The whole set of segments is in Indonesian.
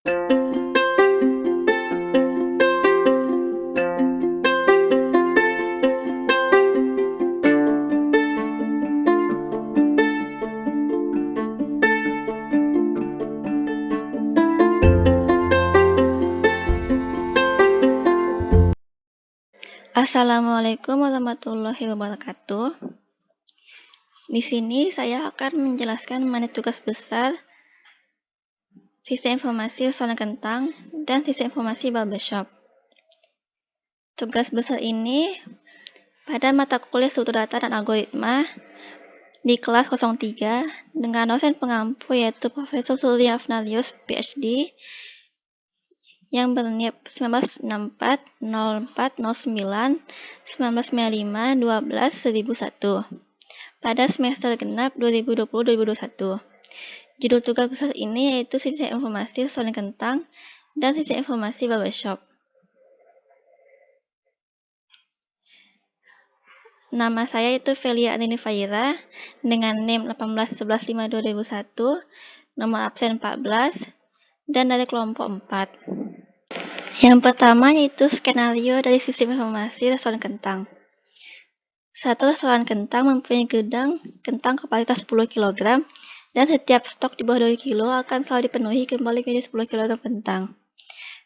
Assalamualaikum warahmatullahi wabarakatuh. Di sini saya akan menjelaskan mengenai tugas besar sistem informasi soal kentang dan sistem informasi barbershop. Tugas besar ini pada mata kuliah struktur data dan algoritma di kelas 03 dengan dosen pengampu yaitu Profesor Surya Afnalius, PhD, yang berniat 1964, 04, 09, 1995, 12, 1001 pada semester genap 2020-2021. Judul tugas besar ini yaitu sistem informasi soal kentang dan sistem informasi barbershop. Nama saya itu Velia Andini Faira dengan NIM 181152001, nomor absen 14, dan dari kelompok 4. Yang pertama yaitu skenario dari sistem informasi restoran kentang. Satu restoran kentang mempunyai gudang kentang kapasitas 10 kg dan setiap stok di bawah 2 kg akan selalu dipenuhi kembali menjadi 10 kg kentang.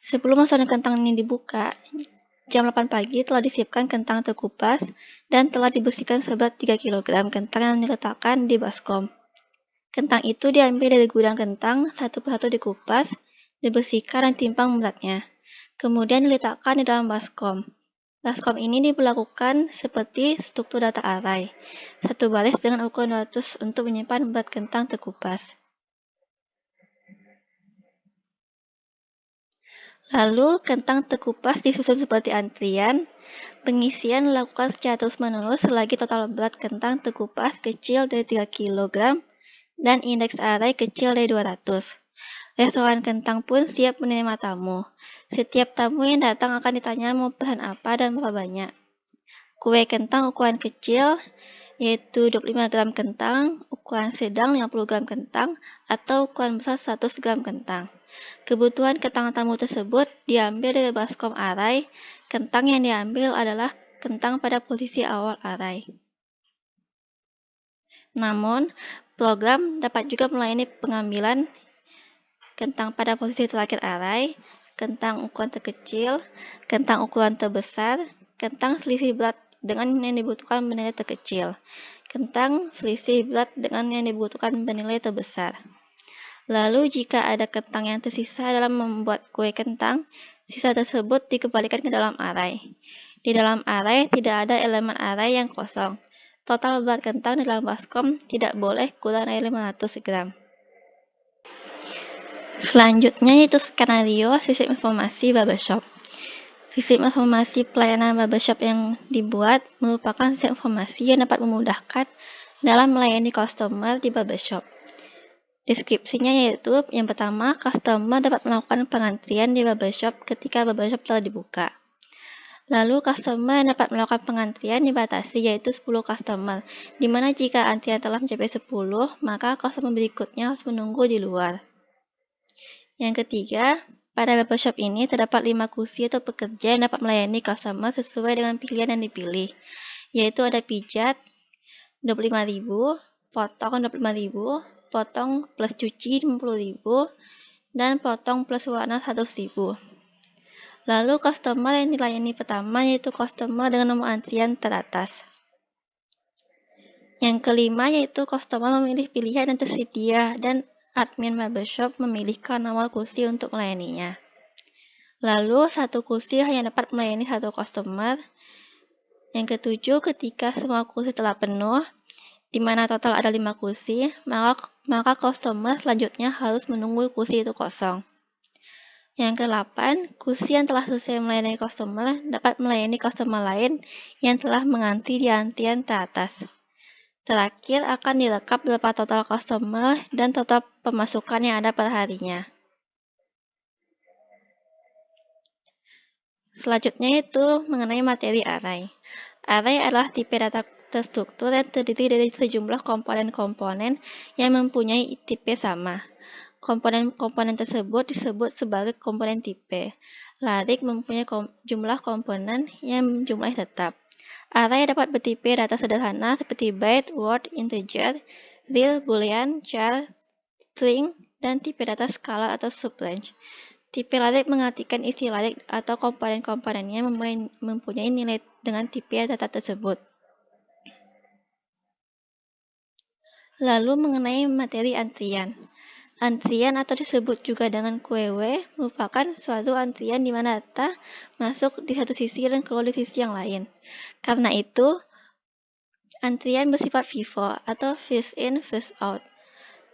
Sebelum restoran kentang ini dibuka, jam 8 pagi telah disiapkan kentang terkupas dan telah dibersihkan seberat 3 kg kentang yang diletakkan di baskom. Kentang itu diambil dari gudang kentang, satu persatu dikupas, dibersihkan dan timbang beratnya. Kemudian diletakkan di dalam baskom. Baskom ini diberlakukan seperti struktur data array. Satu baris dengan ukuran 200 untuk menyimpan berat kentang terkupas. Lalu, kentang terkupas disusun seperti antrian. Pengisian dilakukan secara terus-menerus selagi total berat kentang terkupas kecil dari 3 kg dan indeks array kecil dari 200. Restoran kentang pun siap menerima tamu. Setiap tamu yang datang akan ditanya mau pesan apa dan berapa banyak. Kue kentang ukuran kecil, yaitu 25 gram kentang, ukuran sedang 50 gram kentang, atau ukuran besar 100 gram kentang. Kebutuhan kentang tamu tersebut diambil dari baskom array. Kentang yang diambil adalah kentang pada posisi awal array. Namun, program dapat juga melayani pengambilan kentang pada posisi terakhir array, kentang ukuran terkecil, kentang ukuran terbesar, kentang selisih berat dengan yang dibutuhkan bernilai terkecil, kentang selisih berat dengan yang dibutuhkan bernilai terbesar. Lalu jika ada kentang yang tersisa dalam membuat kue kentang, sisa tersebut dikembalikan ke dalam array. Di dalam array tidak ada elemen array yang kosong. Total berat kentang di dalam baskom tidak boleh kurang dari 500 gram. Selanjutnya yaitu skenario sistem informasi barbershop. Sistem informasi pelayanan barbershop yang dibuat merupakan sistem informasi yang dapat memudahkan dalam melayani customer di barbershop. Deskripsinya yaitu yang pertama, customer dapat melakukan pengantrian di barbershop ketika barbershop telah dibuka. Lalu customer yang dapat melakukan pengantrian dibatasi yaitu 10 customer, di mana jika antrian telah mencapai 10, maka customer berikutnya harus menunggu di luar. Yang ketiga, pada barbershop ini terdapat 5 kursi atau pekerja yang dapat melayani customer sesuai dengan pilihan yang dipilih, yaitu ada pijat 25.000, potong 25.000, potong plus cuci 50.000, dan potong plus warna 100.000. Lalu customer yang dilayani pertama yaitu customer dengan nomor antrian teratas. Yang kelima yaitu customer memilih pilihan yang tersedia dan admin barbershop memilihkan nomor kursi untuk melayaninya. Lalu, satu kursi hanya dapat melayani satu customer. Yang ketujuh, ketika semua kursi telah penuh, di mana total ada 5 kursi, maka customer selanjutnya harus menunggu kursi itu kosong. Yang ke-8, kursi yang telah selesai melayani customer dapat melayani customer lain yang telah mengantri di antrian teratas. Terakhir akan direkap berapa total customer dan total pemasukan yang ada per harinya. Selanjutnya itu mengenai materi array. Array adalah tipe data terstruktur yang terdiri dari sejumlah komponen-komponen yang mempunyai tipe sama. Komponen-komponen tersebut disebut sebagai komponen tipe. Larik mempunyai jumlah komponen yang jumlahnya tetap. Array dapat bertipe data sederhana seperti byte, word, integer, real, boolean, char, string, dan tipe data scalar atau subrange. Tipe larik mengartikan isi larik atau komponen-komponennya mempunyai nilai dengan tipe data tersebut. Lalu mengenai materi antrian. Antrian atau disebut juga dengan QW merupakan suatu antrian di mana data masuk di satu sisi dan keluar di sisi yang lain. Karena itu, antrian bersifat FIFO atau first in, first out.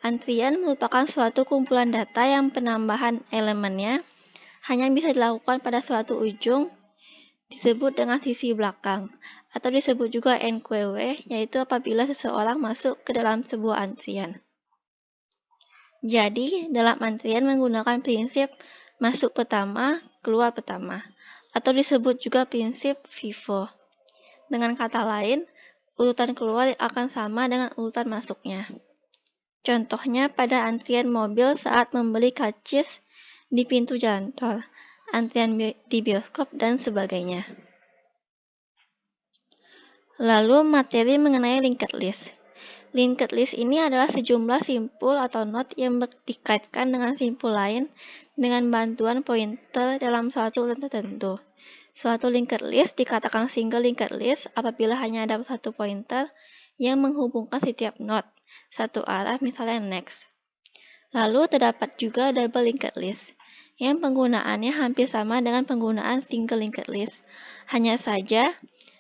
Antrian merupakan suatu kumpulan data yang penambahan elemennya hanya bisa dilakukan pada suatu ujung disebut dengan sisi belakang, atau disebut juga NQW, yaitu apabila seseorang masuk ke dalam sebuah antrian. Jadi, dalam antrian menggunakan prinsip masuk pertama, keluar pertama, atau disebut juga prinsip FIFO. Dengan kata lain, urutan keluar akan sama dengan urutan masuknya. Contohnya pada antrian mobil saat membeli karcis di pintu jalan tol, antrian di bioskop, dan sebagainya. Lalu materi mengenai linked list. Linked list ini adalah sejumlah simpul atau node yang dikaitkan dengan simpul lain dengan bantuan pointer dalam suatu urutan tertentu. Suatu linked list dikatakan single linked list apabila hanya ada satu pointer yang menghubungkan setiap node satu arah, misalnya next. Lalu terdapat juga double linked list yang penggunaannya hampir sama dengan penggunaan single linked list. Hanya saja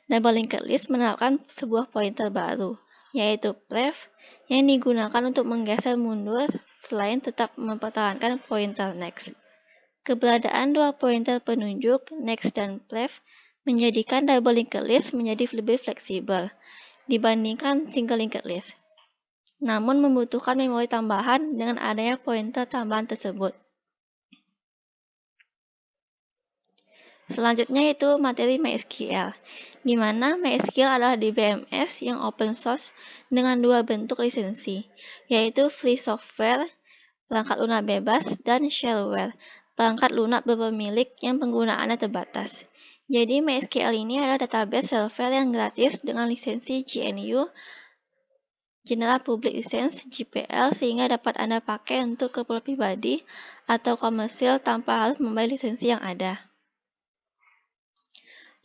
double linked list menerapkan sebuah pointer baru, yaitu pref, yang digunakan untuk menggeser mundur selain tetap mempertahankan pointer next. Keberadaan dua pointer penunjuk, next dan pref, menjadikan double linked list menjadi lebih fleksibel dibandingkan single linked list. Namun membutuhkan memori tambahan dengan adanya pointer tambahan tersebut. Selanjutnya itu materi MySQL, di mana MySQL adalah DBMS yang open source dengan dua bentuk lisensi, yaitu free software, perangkat lunak bebas, dan shareware, perangkat lunak berpemilik yang penggunaannya terbatas. Jadi MySQL ini adalah database server yang gratis dengan lisensi GNU, General Public License (GPL), sehingga dapat Anda pakai untuk keperluan pribadi atau komersil tanpa harus membayar lisensi yang ada.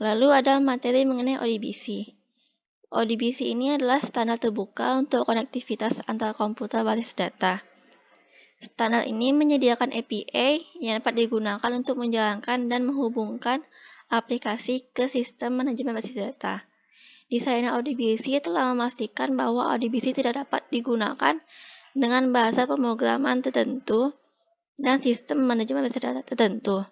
Lalu ada materi mengenai ODBC. ODBC ini adalah standar terbuka untuk konektivitas antar komputer basis data. Standar ini menyediakan API yang dapat digunakan untuk menjalankan dan menghubungkan aplikasi ke sistem manajemen basis data. Desainer ODBC telah memastikan bahwa ODBC tidak dapat digunakan dengan bahasa pemrograman tertentu dan sistem manajemen basis data tertentu.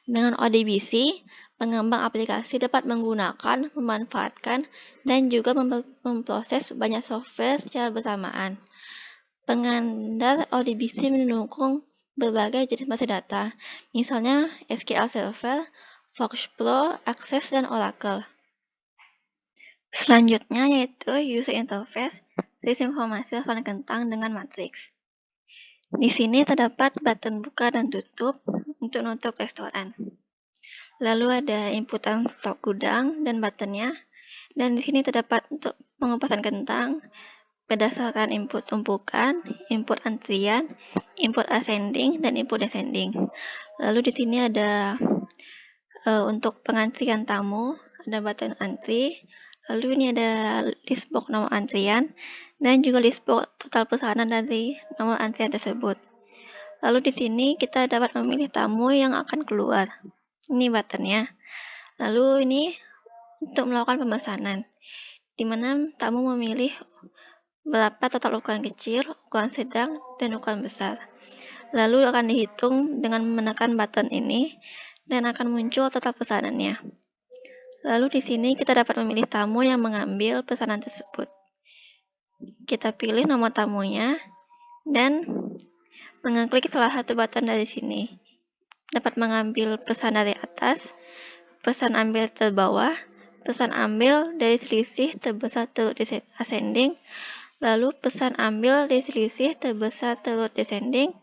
Dengan ODBC, pengembang aplikasi dapat menggunakan, memanfaatkan, dan juga memproses banyak software secara bersamaan. Pengandar ODBC mendukung berbagai jenis basis data, misalnya SQL Server, FoxPro, Access, dan Oracle. Selanjutnya yaitu User Interface, sistem informasi laporan kentang dengan matriks. Di sini terdapat button buka dan tutup untuk nutup restoran. Lalu ada inputan stok gudang dan buttonnya. Dan di sini terdapat untuk pengupasan kentang berdasarkan input tumpukan, input antrian, input ascending, dan input descending. Lalu di sini ada untuk pengantrian tamu, ada button antri. Lalu ini ada list box nomor antrian dan juga list box total pesanan dari nomor antrian tersebut. Lalu di sini kita dapat memilih tamu yang akan keluar. Ini buttonnya. Lalu ini untuk melakukan pemesanan, di mana tamu memilih berapa total ukuran kecil, ukuran sedang, dan ukuran besar. Lalu akan dihitung dengan menekan button ini dan akan muncul total pesanannya. Lalu di sini kita dapat memilih tamu yang mengambil pesanan tersebut. Kita pilih nomor tamunya dan mengeklik salah satu button dari sini. Dapat mengambil pesan dari atas, pesan ambil terbawah, pesan ambil dari selisih terbesar turut ascending, lalu pesan ambil dari selisih terbesar turut descending,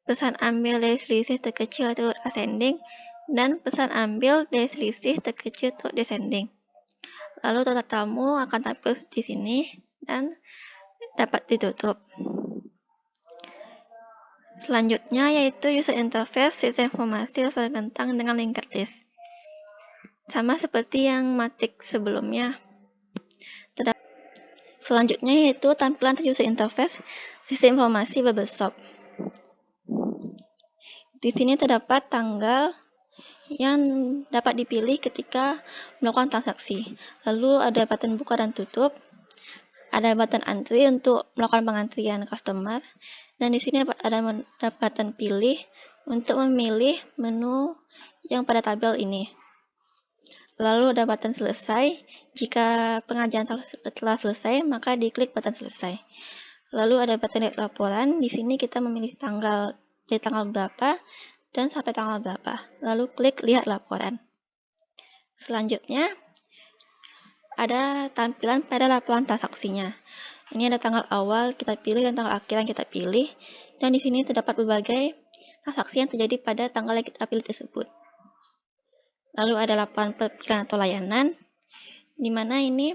pesan ambil dari selisih terkecil turut ascending, dan pesan ambil dari selisih terkecil turut descending. Lalu total tamu akan tampil di sini dan dapat ditutup. Selanjutnya yaitu user interface sistem informasi restoran kentang dengan linked list. Sama seperti yang matik sebelumnya. Selanjutnya yaitu tampilan user interface sistem informasi barbershop. Di sini terdapat tanggal yang dapat dipilih ketika melakukan transaksi. Lalu ada button buka dan tutup, ada button antri untuk melakukan pengantrian customer, dan di sini ada button pilih untuk memilih menu yang pada tabel ini. Lalu ada button selesai. Jika pengajian telah selesai, maka diklik button selesai. Lalu ada button lihat laporan. Di sini kita memilih tanggal dari tanggal berapa dan sampai tanggal berapa. Lalu klik lihat laporan. Selanjutnya ada tampilan pada laporan transaksinya. Ini ada tanggal awal kita pilih dan tanggal akhir yang kita pilih. Dan di sini terdapat berbagai transaksi yang terjadi pada tanggal yang kita pilih tersebut. Lalu ada laporan perizinan atau layanan, di mana ini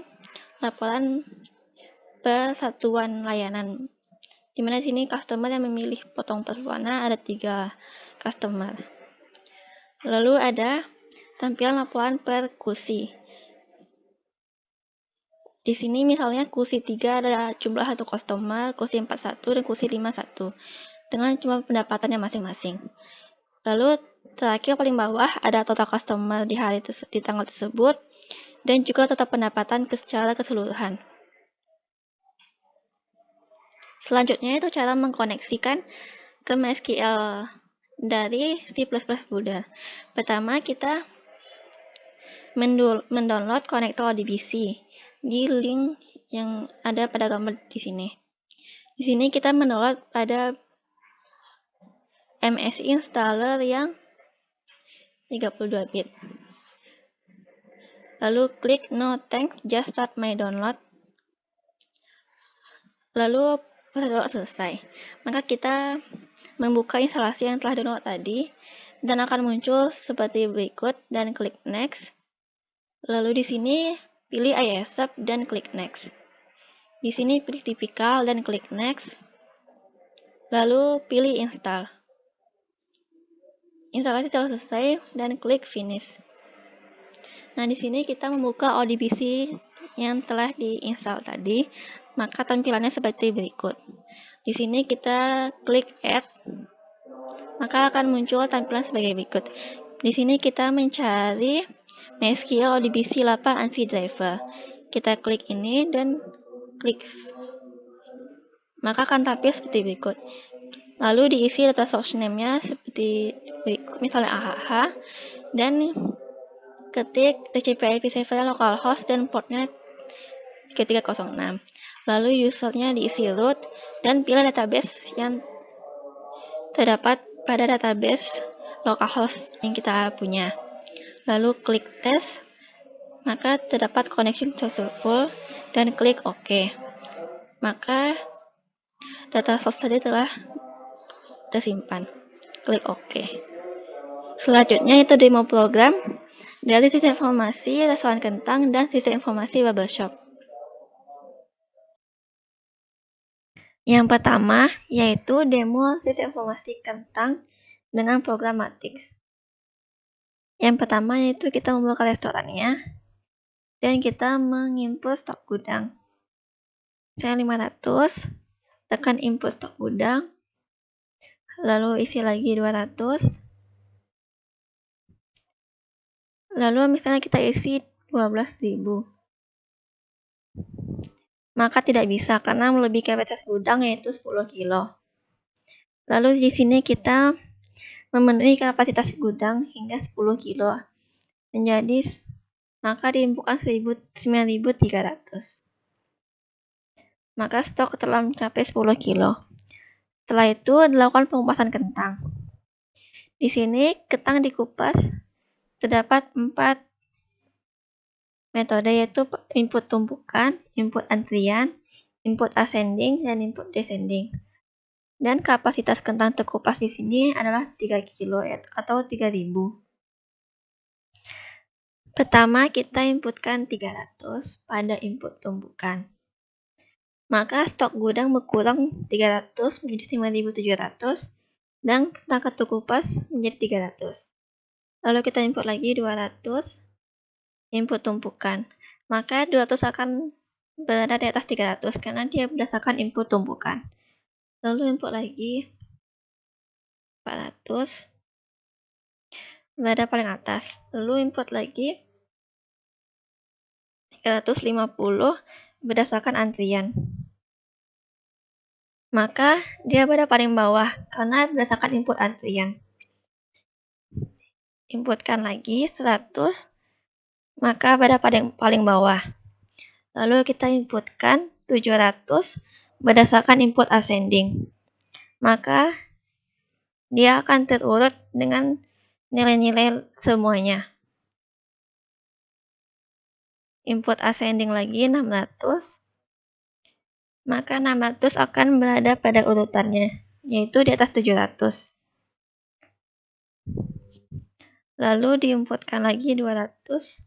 laporan persatuan layanan. Di mana di sini customer yang memilih potong berwarna ada 3 customer. Lalu ada tampilan laporan per kursi. Di sini misalnya kursi 3 ada jumlah 1 customer, kursi 41 dan kursi 51 dengan jumlah pendapatannya masing-masing. Lalu terakhir paling bawah ada total customer di tanggal tersebut dan juga total pendapatan secara keseluruhan. Selanjutnya itu cara mengkoneksikan ke MySQL dari C++ Builder. Pertama kita mendownload konektor ODBC di link yang ada pada gambar di sini. Di sini kita mendownload pada MSI installer yang 32 bit. Lalu klik no thanks, just start my download. Lalu proses download selesai. Maka kita membuka instalasi yang telah download tadi dan akan muncul seperti berikut dan klik next. Lalu di sini pilih I accept dan klik next. Di sini pilih tipikal dan klik next. Lalu pilih install. Instalasi telah selesai dan klik finish. Nah, di sini kita membuka ODBC yang telah diinstal tadi, maka tampilannya seperti berikut. Di sini kita klik add, maka akan muncul tampilan sebagai berikut. Di sini kita mencari MySQL ODBC 8 ANSI driver. Kita klik ini dan klik, maka akan tampil seperti berikut. Lalu diisi data source name-nya seperti berikut, misalnya AHH, dan ketik TCP/IP server localhost dan portnya 3306. Lalu usernya diisi root dan pilih database yang terdapat pada database localhost yang kita punya. Lalu klik test, maka terdapat connection successful dan klik OK. Maka data source tadi telah tersimpan. Klik OK. Selanjutnya itu demo program dari sistem informasi restoran kentang dan sistem informasi barbershop. Yang pertama yaitu demo sistem informasi kentang dengan program Matrix. Yang pertama yaitu kita membuka restorannya dan kita menginput stok gudang. Saya 500, tekan input stok gudang, lalu isi lagi 200, lalu misalnya kita isi 12.000. Maka tidak bisa karena melebihi kapasitas gudang yaitu 10 kilo. Lalu di sini kita memenuhi kapasitas gudang hingga 10 kilo. Maka diinputkan 9.300. Maka stok telah mencapai 10 kilo. Setelah itu dilakukan pengupasan kentang. Di sini kentang dikupas terdapat 4 metode yaitu input tumpukan, input antrian, input ascending, dan input descending. Dan kapasitas kentang terkupas di sini adalah 3 kilo atau 3000. Pertama, kita inputkan 300 pada input tumpukan. Maka stok gudang berkurang 300 menjadi 5700 dan kentang terkupas menjadi 300. Lalu kita input lagi 200 input tumpukan. Maka 200 akan berada di atas 300 karena dia berdasarkan input tumpukan. Lalu input lagi 400 berada paling atas. Lalu input lagi 350 berdasarkan antrian. Maka dia berada paling bawah karena berdasarkan input antrian. Inputkan lagi 100, maka berada paling bawah. Lalu kita inputkan 700 berdasarkan input ascending. Maka dia akan terurut dengan nilai-nilai semuanya. Input ascending lagi 600, maka 600 akan berada pada urutannya, yaitu di atas 700. Lalu diinputkan lagi 250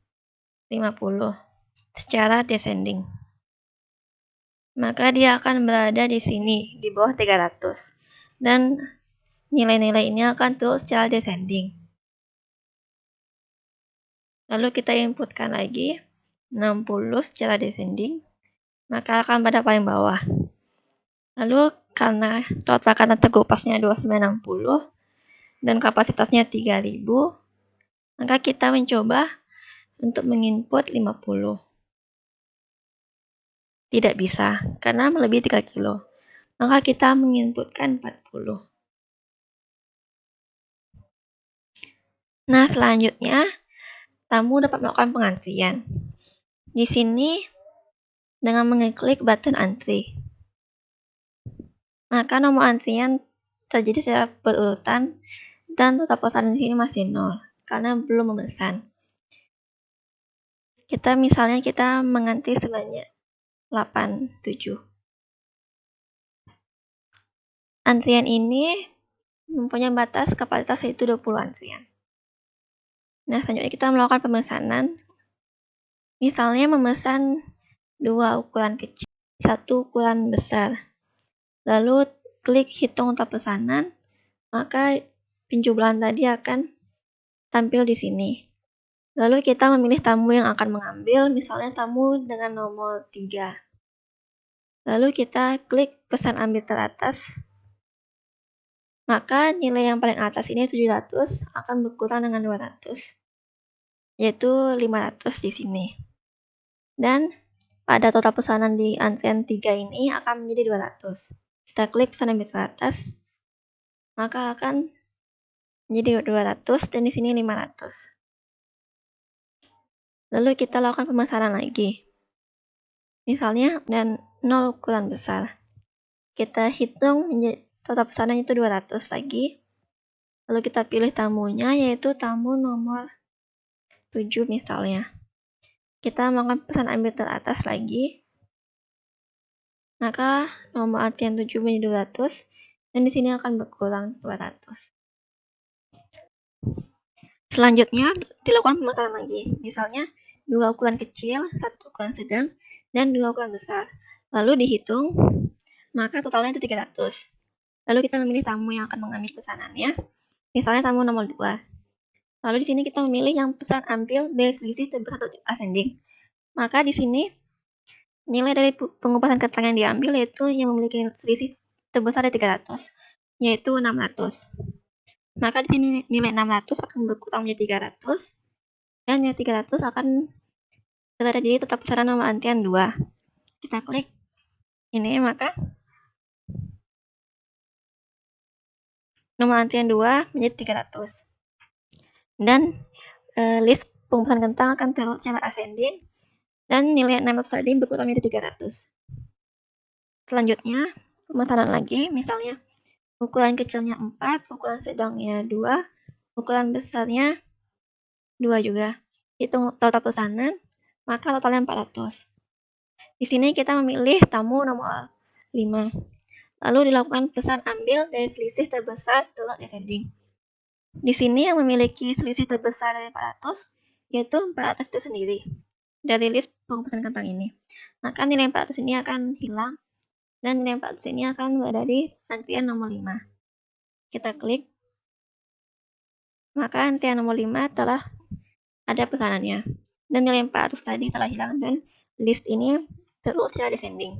secara descending. Maka dia akan berada di sini, di bawah 300. Dan nilai-nilai ini akan terus secara descending. Lalu kita inputkan lagi 60 secara descending, maka akan pada paling bawah. Lalu karena total kantong terkupasnya 2960 dan kapasitasnya 3000, maka kita mencoba untuk menginput 50. Tidak bisa, karena melebihi 3 kilo. Maka kita menginputkan 40. Nah, selanjutnya, tamu dapat melakukan pengantrian. Di sini, dengan mengeklik button antri, maka nomor antrian terjadi secara berurutan dan total pesanan di sini masih 0 karena belum memesan. Misalnya kita mengantri sebanyak 87. Antrian ini mempunyai batas kapasitas yaitu 20 antrian. Nah, selanjutnya kita melakukan pemesanan. Misalnya memesan 2 ukuran kecil, 1 ukuran besar. Lalu klik hitung total pesanan, maka penjumlahan tadi akan tampil di sini. Lalu kita memilih tamu yang akan mengambil, misalnya tamu dengan nomor 3. Lalu kita klik pesan ambil teratas. Maka nilai yang paling atas ini 700 akan berkurang dengan 200, yaitu 500 di sini. Dan pada total pesanan di antrian 3 ini akan menjadi 200. Kita klik pesan ambil teratas, maka akan menjadi 200 dan di sini 500. Lalu kita lakukan pemesanan lagi. Misalnya dan 0 ukuran besar. Kita hitung total pesanan itu 200 lagi. Lalu kita pilih tamunya, yaitu tamu nomor 7 misalnya. Kita melakukan pesan ambil teratas lagi. Maka nomor antrian 7 menjadi 200 dan di sini akan berkurang 200. Selanjutnya dilakukan pemesanan lagi. Misalnya 2 ukuran kecil, 1 ukuran sedang, dan 2 ukuran besar. Lalu dihitung, maka totalnya itu 300. Lalu kita memilih tamu yang akan mengambil pesanannya. Misalnya tamu nomor 2. Lalu di sini kita memilih yang pesan ambil dari selisih terbesar atau ascending. Maka di sini nilai dari pengupasan kentang yang diambil yaitu yang memiliki selisih terbesar dari 300, yaitu 600. Maka di sini nilai 600 akan berkurang menjadi 300 dan nilai 300 akan berada di total pesanan nomor antrian 2. Kita klik ini, maka nomor antrian 2 menjadi 300. Dan list pengupasan kentang akan terus secara ascending dan nilai 600 tadi berkurang menjadi 300. Selanjutnya, pemesanan lagi, misalnya ukuran kecilnya 4, ukuran sedangnya 2, ukuran besarnya 2 juga. Hitung total pesanan, maka totalnya 400. Di sini kita memilih tamu nomor 5. Lalu dilakukan pesan ambil dari selisih terbesar telur descending. Di sini yang memiliki selisih terbesar dari 400 yaitu 400 itu sendiri dari list pemesanan kentang ini. Maka nilai 400 ini akan hilang dan nilai 400 ini akan berada di antrian nomor 5. Kita klik, maka antrian nomor 5 telah ada pesanannya. Dan nilai 400 tadi telah hilang dan list ini terus secara descending.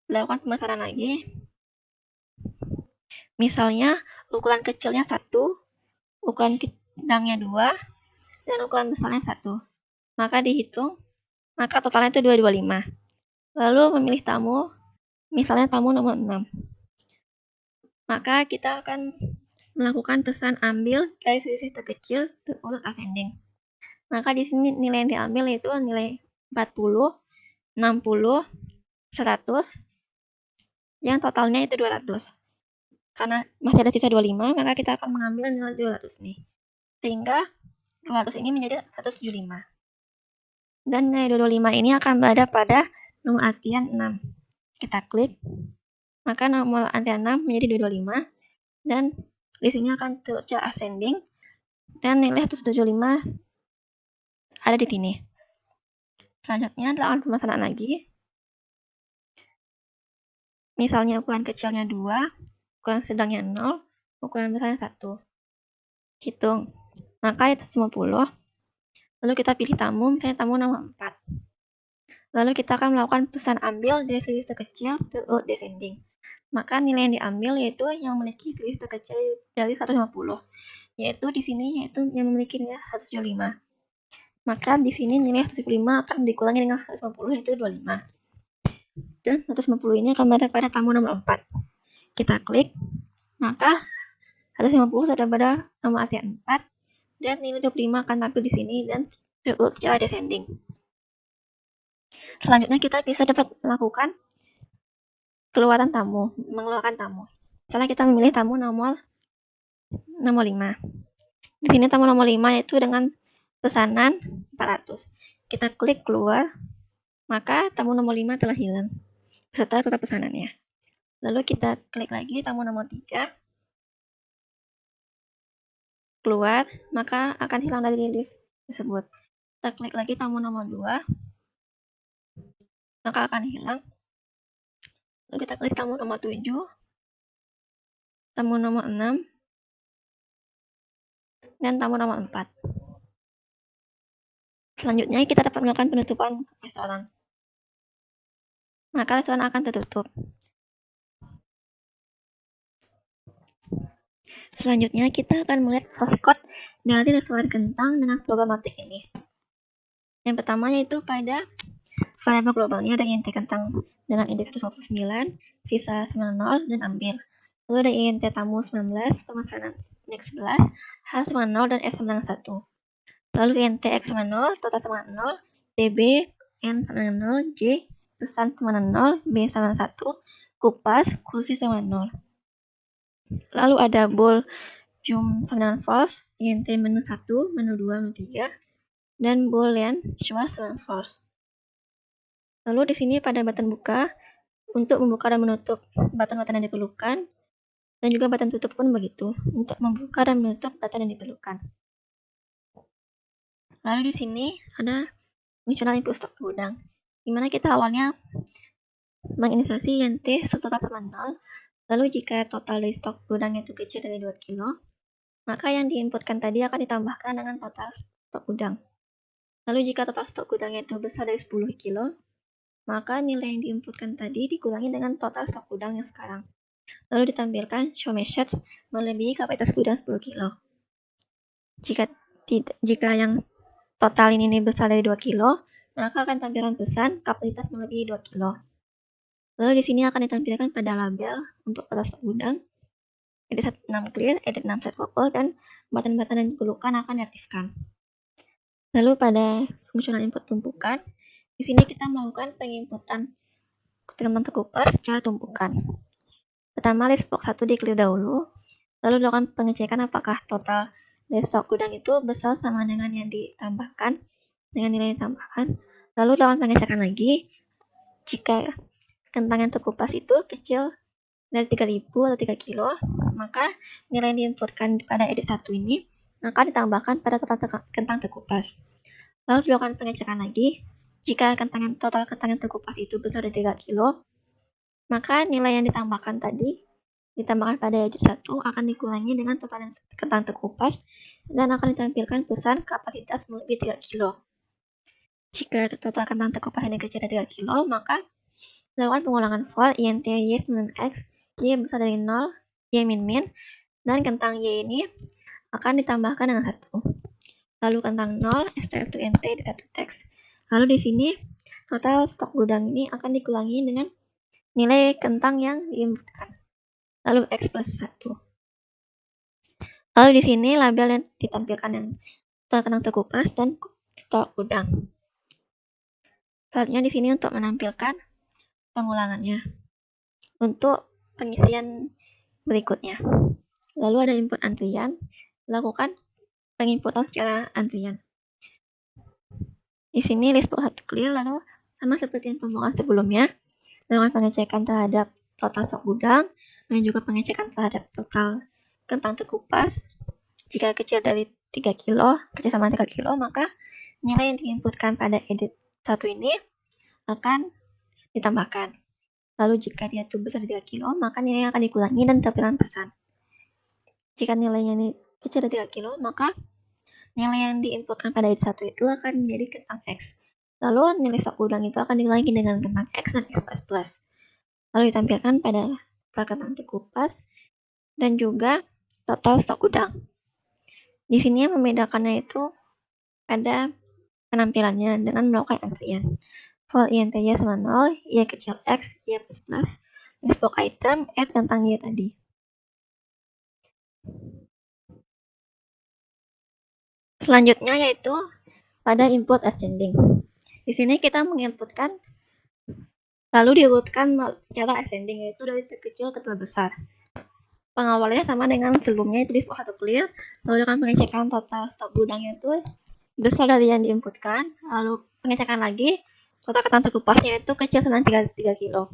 Lakukan pemesanan lagi. Misalnya ukuran kecilnya 1, ukuran sedangnya 2, dan ukuran besarnya 1. Maka dihitung, maka totalnya itu 225. Lalu memilih tamu, misalnya tamu nomor 6. Maka kita akan melakukan pesan ambil dari selisih terkecil terurut ascending. Maka di sini nilai yang diambil yaitu nilai 40, 60, 100, yang totalnya itu 200. Karena masih ada sisa 25, maka kita akan mengambil nilai 200 nih. Sehingga 200 ini menjadi 175. Dan nilai 225 ini akan berada pada nomor antrian 6. Kita klik, maka nomor antrian 6 menjadi 225, dan di sini akan terus ascending, dan nilai 175 ada di sini. Selanjutnya lakukan pemesanan lagi. Misalnya ukuran kecilnya 2, ukuran sedangnya 0, ukuran besarnya 1. Hitung. Maka itu 50. Lalu kita pilih tamu, misalnya tamu nomor 4. Lalu kita akan melakukan pesan ambil dari selisih terkecil terurut descending. Maka nilai yang diambil yaitu yang memiliki selisih terkecil dari 150. Yaitu di sini yaitu yang memiliki nilai 175. Maka di sini nilai 175 akan dikurangi dengan 150 yaitu 25. Dan 150 ini akan berada pada tamu nomor 4. Kita klik, maka 150 sudah pada nomor antrian 4, dan nilai 25 akan tampil di sini dan terus secara descending. Selanjutnya kita bisa dapat melakukan mengeluarkan tamu. Misalnya kita memilih tamu nomor 5. Di sini tamu nomor 5 yaitu dengan pesanan 400. Kita klik keluar, maka tamu nomor 5 telah hilang beserta total pesanannya. Lalu kita klik lagi tamu nomor 3, keluar, maka akan hilang dari list tersebut. Kita klik lagi tamu nomor 2, maka akan hilang. Lalu kita klik tamu nomor 7, tamu nomor 6, dan tamu nomor 4. Selanjutnya kita dapat melakukan penutupan restoran. Maka restoran akan tertutup. Selanjutnya kita akan melihat source code dari restoran kentang dengan programatik ini. Yang pertama yaitu pada variabel globalnya ada int kentang dengan indeks 159, sisa 90, dan ambil. Lalu ada int tamu 19, pemesanan indeks 11, h90, dan s91. Lalu int x90, total 90, db n90, j pesan 90, b91, kupas kursi 90. Lalu ada bool jum 9 false, int menu 1, menu 2, menu 3, dan boolean schwa 9 false. Lalu di sini pada button buka, untuk membuka dan menutup button-button yang diperlukan, dan juga button tutup pun begitu, untuk membuka dan menutup button yang diperlukan. Lalu di sini ada fungsional input stok gudang, di mana kita awalnya menginisiasi int subtotal sama 0, lalu jika total dari stok gudang itu kecil dari 2 kilo, maka yang diinputkan tadi akan ditambahkan dengan total stok gudang. Lalu jika total stok gudangnya itu besar dari 10 kilo, maka nilai yang diinputkan tadi dikurangi dengan total stok gudang yang sekarang. Lalu ditampilkan show message melebihi kapasitas gudang 10 kilo. Jika yang total ini besar dari 2 kilo, maka akan tampilkan pesan kapasitas melebihi 2 kilo. Lalu di sini akan ditampilkan pada label untuk total stok gudang, edit 6 clear, edit 6 set focal, dan button-button yang diperlukan akan diaktifkan. Lalu pada fungsional input tumpukan, di sini kita melakukan penginputan kentang terkupas secara tumpukan. Pertama, list box 1 di clear dahulu, lalu dilakukan pengecekan apakah total dari stok gudang itu besar sama dengan yang ditambahkan, dengan nilai yang ditambahkan. Lalu dilakukan pengecekan lagi, jika kentang yang terkupas itu kecil dari 3.000 atau 3 kilo, maka nilai yang diinputkan pada edit 1 ini akan ditambahkan pada total kentang terkupas. Lalu dilakukan pengecekan lagi. Jika total kentang yang terkupas itu besar dari 3 kilo, maka nilai yang ditambahkan tadi ditambahkan pada edit 1 akan dikurangi dengan total yang kentang terkupas dan akan ditampilkan pesan kapasitas melebihi 3 kilo. Jika total kentang terkupas ini kecil dari 3 kilo, maka lakukan pengulangan for int y9x y besar dari 0, y min, dan kentang y ini akan ditambahkan dengan 1. Lalu kentang 0, str1int text. Lalu di sini total stok gudang ini akan dikurangi dengan nilai kentang yang diinputkan. Lalu x plus 1. Lalu di sini label yang ditampilkan yang total kentang terkupas dan stok gudang. Selanjutnya di sini untuk menampilkan pengulangannya untuk pengisian berikutnya. Lalu ada input antrian, lakukan penginputan secara antrian. Di sini list box 1 clear, lalu sama seperti yang pembukaan sebelumnya, lakukan pengecekan terhadap total stok gudang dan juga pengecekan terhadap total kentang terkupas. Jika kecil dari 3 kilo, kecil sama 3 kilo, maka nilai yang diinputkan pada edit 1 ini akan ditambahkan. Lalu jika dia itu besar dari 3 kilo, maka nilai akan dikurangi dan ditampilkan pesan. Jika nilainya ini kecil dari 3 kilo, maka nilai yang diinputkan pada edit 1 itu akan menjadi kentang X. Lalu nilai stok gudang itu akan dikurangi dengan kentang X dan X++. Lalu ditampilkan pada total kentang terkupas dan juga total stok gudang. Di sini yang membedakannya itu pada penampilannya dengan melakukan antrian. For int y sama 0, y kecil x, y++, list box item, add kentang y tadi. Selanjutnya yaitu pada input ascending. Di sini kita menginputkan lalu diurutkan secara ascending, yaitu dari terkecil ke terbesar. Pengawalannya sama dengan sebelumnya, itu list box 1 clear, lalu akan pengecekan total stok gudangnya itu besar dari yang diinputkan, lalu pengecekan lagi total kentang terkupasnya itu kecil sama 3 kilo.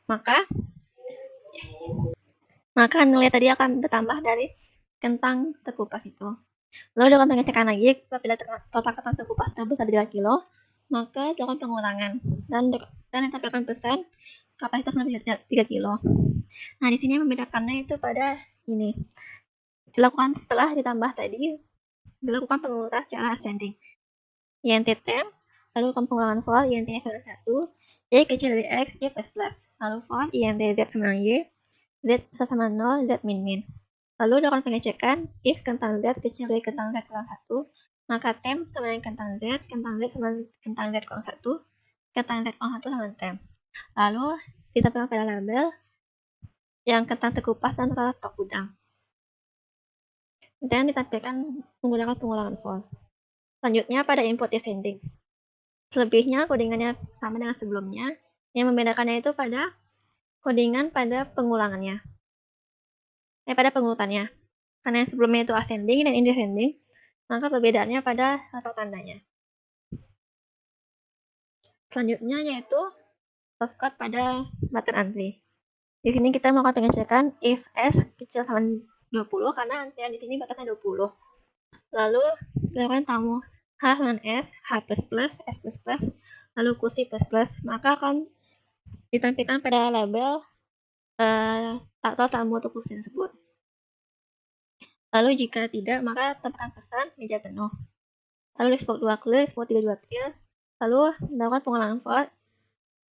Maka nilai tadi akan bertambah dari kentang terkupas itu. Lalu dengan pengecekan lagi, apabila total kentang terkupas terbesar dari 3 kilo, maka dilakukan pengurangan dan ditampilkan pesan kapasitas melebihi 3 kilo. Nah, di sini membedakannya itu pada ini. Dilakukan setelah ditambah tadi, dilakukan pengurutan secara ascending. int temp, lalu pengulangan for int sama 1, y kecil dari x, y++. Lalu for int z sama y, z besar sama 0, z min. Lalu dilakukan pengecekan, if kentang z kecil dari kentang z kurang 1, maka temp sama dengan kentang z sama kentang z kurang 1, kentang z kurang 1 sama temp. Lalu ditampilkan pada label yang kentang terkupas dan total stok gudang. Dan ditampilkan menggunakan pengulangan for. Selanjutnya pada input ascending. Selebihnya codingannya sama dengan sebelumnya, yang membedakannya itu pada codingan pada pengulangannya. Pada pengurutannya. Karena yang sebelumnya itu ascending dan ini descending, maka perbedaannya pada letak tandanya. Selanjutnya yaitu source code pada button antri. Di sini kita melakukan pengecekan if s kecil sama 20 karena antrian di sini batasnya 20. Lalu dilakukan tamu h sama s, h++, s++, lalu kusi++, maka akan ditampilkan pada label atau tamu atau kusi tersebut. Lalu jika tidak, maka temukan pesan meja penuh. Lalu list box 2 clear, list box 3 juga clear. Lalu melakukan pengulangan for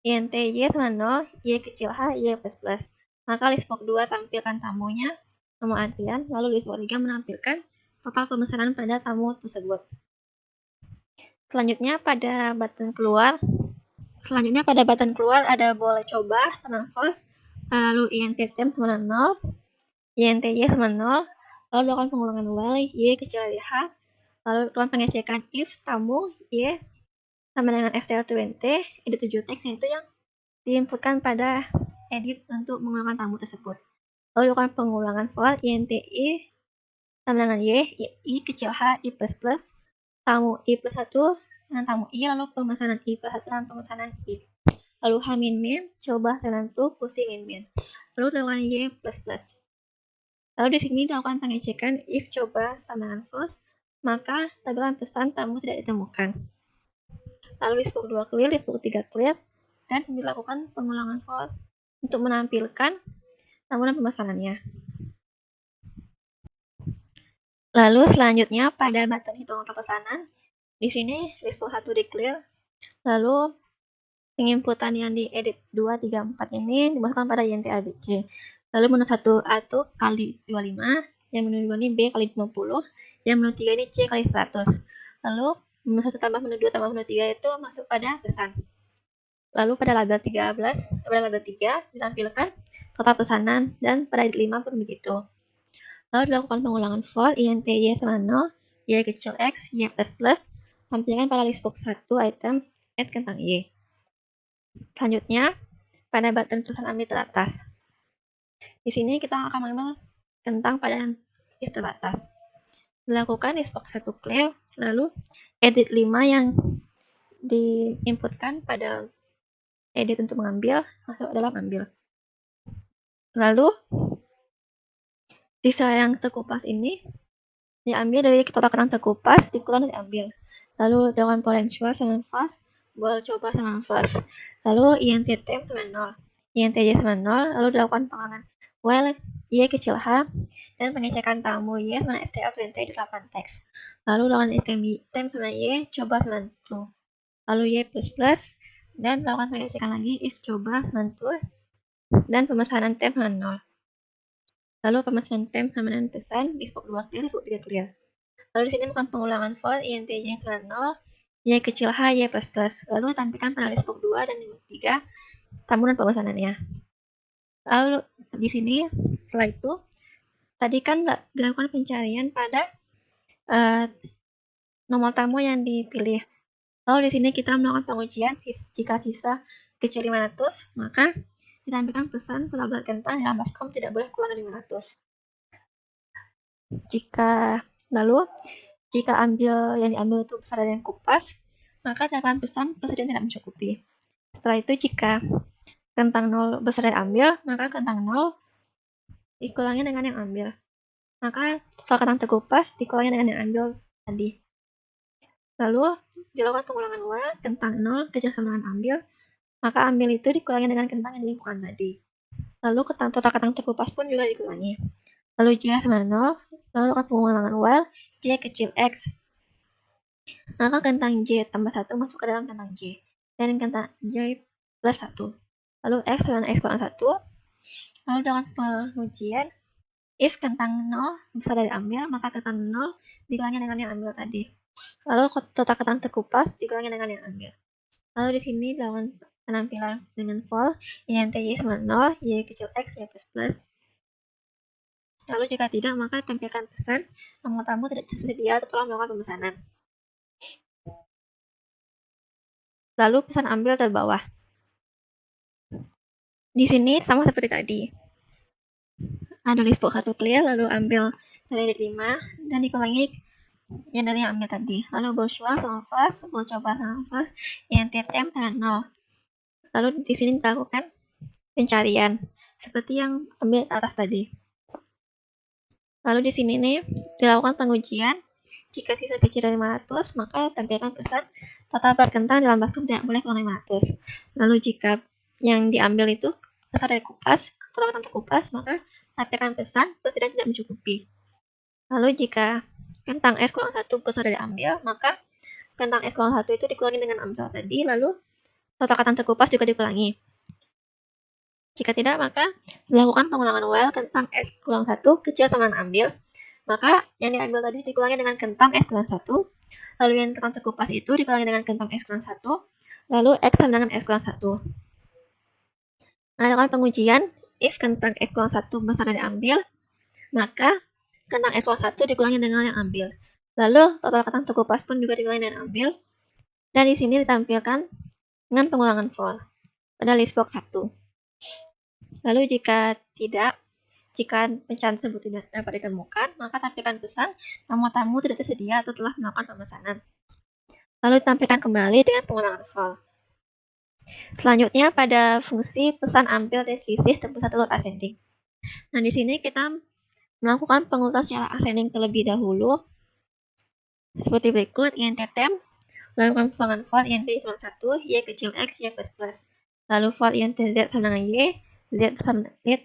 int y sama 0, y kecil h, y++. Maka list box 2 tampilkan tamunya, tamu antrian, lalu list box 3 menampilkan total pemesanan pada tamu tersebut. Selanjutnya pada button keluar ada boleh coba sama false, lalu int temp sama 0, int y sama 0, lalu lakukan pengulangan while y kecil dari h, lalu lakukan pengecekan if tamu y sama dengan str20 edit 7 teks, yaitu yang diinputkan pada edit untuk menggunakan tamu tersebut. Lalu lakukan pengulangan for int i sama dengan y kecil h, i++, tamu i+1 dengan tamu i, lalu pemesanan i+1 dan pemesanan i. lalu H-min, coba tentu fungsi min-min, lalu lakukan Y++. Lalu di sini dilakukan pengecekan if coba sama dengan false, maka tampilan pesan tamu tidak ditemukan. Lalu listbox 2 clear, listbox 3 clear, dan dilakukan pengulangan for untuk menampilkan tamburan pemesanannya. Lalu selanjutnya pada button hitung angka pesanan, di sini listbox 1 di clear, lalu penginputan yang di edit 2, 3, 4 ini dimasukkan pada INT ABC. Lalu menu 1A itu kali 25, yang menu 2 ini B kali 50, yang menu 3 ini C kali 100. Lalu menu 1 tambah menu 2 tambah menu 3 itu masuk pada pesan. Lalu pada label 3 ditampilkan total pesanan, dan pada edit 5 pun begitu. Lalu dilakukan pengulangan for int y sama 0, y kecil x, y++, tampilkan pada listbox 1 item add kentang y. Selanjutnya, pada button pesan ambil teratas. Di sini kita akan mengambil kentang pada list teratas. Dilakukan listbox 1 clear, lalu edit 5 yang diinputkan pada edit untuk mengambil masuk dalam ambil. Lalu sisa yang terkupas ini diambil dari total kentang terkupas dikulang dan diambil. Lalu dilakukan potential sama fast, bool coba sama fast. Lalu int temp sama 0, int y sama 0, lalu dilakukan pengulangan while y kecil h, dan pengecekan tamu y sama stl20 di 8 teks. Lalu dilakukan temp sama y coba sama true, lalu y++, dan dilakukan pengecekan lagi if coba sama true, dan pemesanan temp sama 0. Lalu pemesanan temp sama dengan pesan listbox 2 clear, listbox 3 clear. Lalu di sini bukan pengulangan for int y sama 0, y kecil h, y++. Lalu tampilkan pada listbox 2 dan listbox 3 tamburan pemesanannya. Lalu di sini setelah itu tadi kan dilakukan pencarian pada nomor tamu yang dipilih. Lalu di sini kita melakukan pengujian jika sisa kecil 500, maka ditampilkan pesan telah berkentang dalam baskom tidak boleh kurang dari 500. Jika yang diambil itu besar dari yang kupas, maka catatan pesan persediaan tidak mencukupi. Setelah itu jika kentang 0 besar dari ambil, maka kentang 0 dikurangi dengan yang ambil. Maka total kentang terkupas dikurangi dengan yang ambil tadi. Lalu dilakukan pengulangan while kentang 0 kecil sama dengan ambil, maka ambil itu dikurangi dengan kentang yang dibukan tadi. Lalu total kentang terkupas pun juga dikurangi. Lalu J sama 0, lalu lakukan pengulangan while J kecil x, maka kentang J tambah 1 masuk ke dalam kentang J, dan kentang J plus 1. Lalu x sama x kurang 1, lalu dengan pengujian if kentang 0 besar dari ambil, maka kentang 0 dikurangi dengan yang ambil tadi. Lalu total kentang terkupas dikurangi dengan yang ambil. Lalu di sini dilakukan penampilan dengan for int y sama 0, y kecil x, y++. Lalu jika tidak, maka tampilkan pesan nomor tamu tidak tersedia atau telah melakukan pemesanan. Lalu pesan ambil terbawah. Di sini sama seperti tadi. Ada listbox 1 clear, lalu ambil dari 5, dan dikurangi yang dari yang ambil tadi. Lalu bourgeois sama fast, bool coba sama fast, int temp sama 0. Lalu di sini dilakukan pencarian seperti yang ambil atas tadi. Lalu di sini nih dilakukan pengujian. Jika sisa kecil dari 500, maka tampilkan pesan total berkentang dalam baskom tidak boleh kurang 500. Lalu jika yang diambil itu besar dari kupas, total kentang terkupas, maka tampilkan pesan persediaan tidak mencukupi. Lalu jika kentang S kurang 1 besar dari ambil, maka kentang S kurang 1 itu dikurangi dengan ambil tadi, lalu total kentang terkupas juga dikurangi. Jika tidak, maka dilakukan pengulangan while kentang S kurang 1 kecil sama dengan ambil, maka yang diambil tadi dikurangi dengan kentang S kurang 1, lalu yang kentang terkupas itu dikurangi dengan kentang S kurang 1, lalu X sama dengan S kurang 1. Nah, lakukan pengujian, if kentang S kurang 1 besar dari ambil, maka kentang S kurang 1 dikurangi dengan yang ambil. Lalu total kentang terkupas pun juga dikurangi dengan ambil, dan di sini ditampilkan dengan pengulangan for pada listbox 1. Lalu jika pencarian tersebut tidak dapat ditemukan, maka tampilkan pesan nomor tamu tidak tersedia atau telah melakukan pemesanan. Lalu ditampilkan kembali dengan pengulangan for. Selanjutnya pada fungsi pesan ambil dari selisih terbesar telur ascending. Nah, di sini kita melakukan pengurutan secara ascending terlebih dahulu seperti berikut. int temp melakukan pengurangan for int sama 1, y kecil x, y plus plus. Lalu for int z sama dengan y, z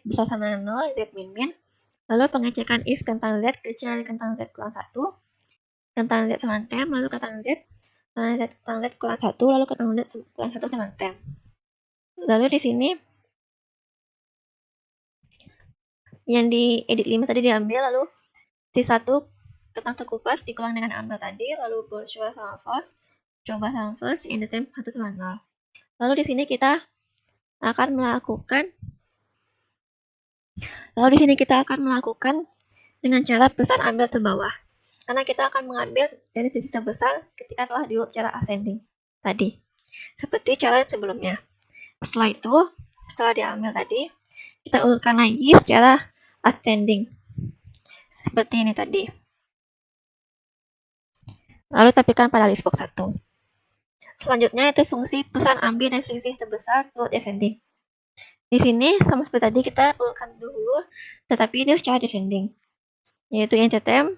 besar sama dengan 0, z min min. Lalu pengecekan if tentang z kecil dari tentang z kurang 1, tentang z sama temp, lalu tentang z kurang 1, lalu tentang z kurang 1 sama temp. Lalu di sini yang di edit 5 tadi diambil, lalu T1 tentang terkupas dikulang dengan ambil tadi, lalu bourgeois sama false, coba sama false, in the temp 1 sama 0. Lalu di sini kita akan melakukan dengan cara pesan ambil terbawah. Karena kita akan mengambil dari sisi terbesar ketika telah diurut secara ascending tadi. Seperti cara sebelumnya. Setelah itu, setelah diambil tadi, kita urutkan lagi secara ascending. Seperti ini tadi. Lalu tampilkan pada listbox 1. Selanjutnya itu fungsi pesan ambil dari sisi terbesar turut ascending. Di sini sama seperti tadi kita urutkan dulu, tetapi ini secara descending. Yaitu int temp,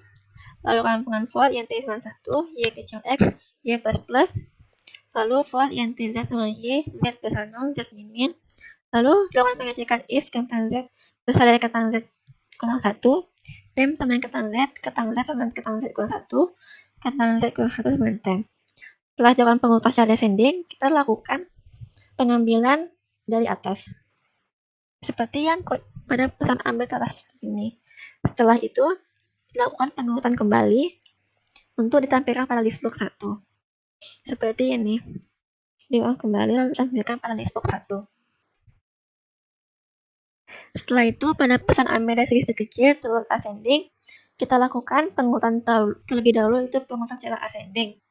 lalu kampungan for int sama 1, y kecil x, y plus plus, lalu for int z sama y, z besar 0, z min min. Lalu dilakukan pengecekan if tentang z besar dari tentang z kurang 1, temp sama dengan tentang z sama dengan tentang z kurang 1, tentang z kurang 1 sama dengan temp. Setelah dilakukan pengurutan secara descending, kita lakukan pengambilan dari atas. Seperti yang pada pesan ambil atas sini. Setelah itu, dilakukan pengurutan kembali untuk ditampilkan pada listbox 1. Seperti ini. Diulang kembali lalu ditampilkan pada listbox 1. Setelah itu, pada pesan ambil dari segi kecil turut ascending, kita lakukan pengurutan terlebih dahulu, itu pengurutan secara ascending.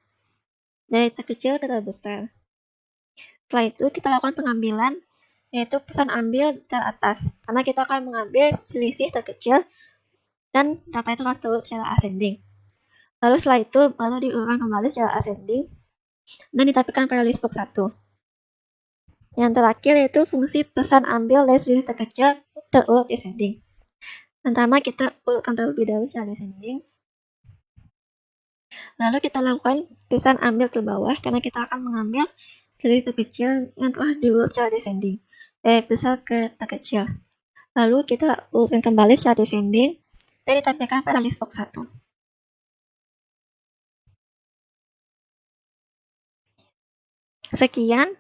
Dari terkecil ke terbesar. Setelah itu, kita lakukan pengambilan, yaitu pesan ambil teratas. Karena kita akan mengambil selisih terkecil dan data itu akan terus secara ascending. Lalu setelah itu, baru diurutkan kembali secara ascending dan ditampilkan pada listbox 1. Yang terakhir yaitu fungsi pesan ambil dari selisih terkecil terurut descending. Pertama kita urutkan terlebih dahulu secara descending. Lalu kita lakukan pesan ambil ke bawah karena kita akan mengambil selisih terkecil yang telah diurut secara descending dari besar ke terkecil. Lalu kita urutkan kembali secara descending dan ditampilkan pada listbox 1. Sekian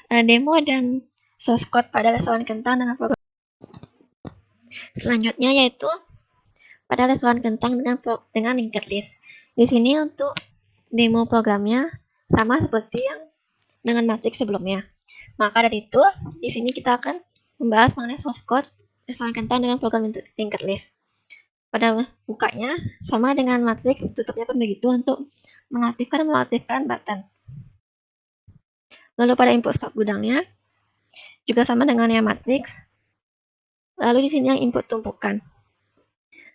demo dan source code pada lesuan kentang dengan program. Selanjutnya yaitu pada lesuan kentang dengan linked list. Di sini untuk demo programnya sama seperti yang dengan matriks sebelumnya. Maka dari itu, di sini kita akan membahas mengenai source code lesuan kentang dengan program linked list. Pada bukanya sama dengan matriks, tutupnya pun begitu untuk mengaktifkan dan mengaktifkan button. Lalu pada input stop gudangnya juga sama dengan yang matriks. Lalu di sini yang input tumpukan.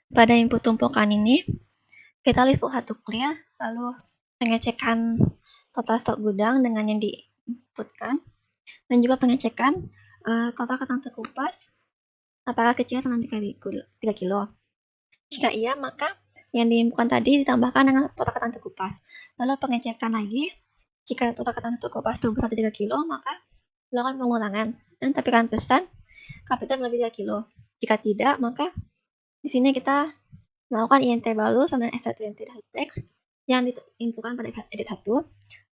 Pada input tumpukan ini kita listbox 1 clear, lalu pengecekan total stok gudang dengan yang diinputkan, dan juga pengecekan total ketan terkupas apakah kecil sama 3 kilo. Jika iya, maka yang diinputkan tadi ditambahkan dengan total ketan terkupas. Lalu pengecekan lagi, jika total ketan terkupas itu besar dari 3 kilo, maka dilakukan pengulangan dan tampilkan pesan kapital lebih 3 kilo. Jika tidak, maka di sini kita melakukan int baru sama dengan s1 int text yang diinputkan pada edit 1.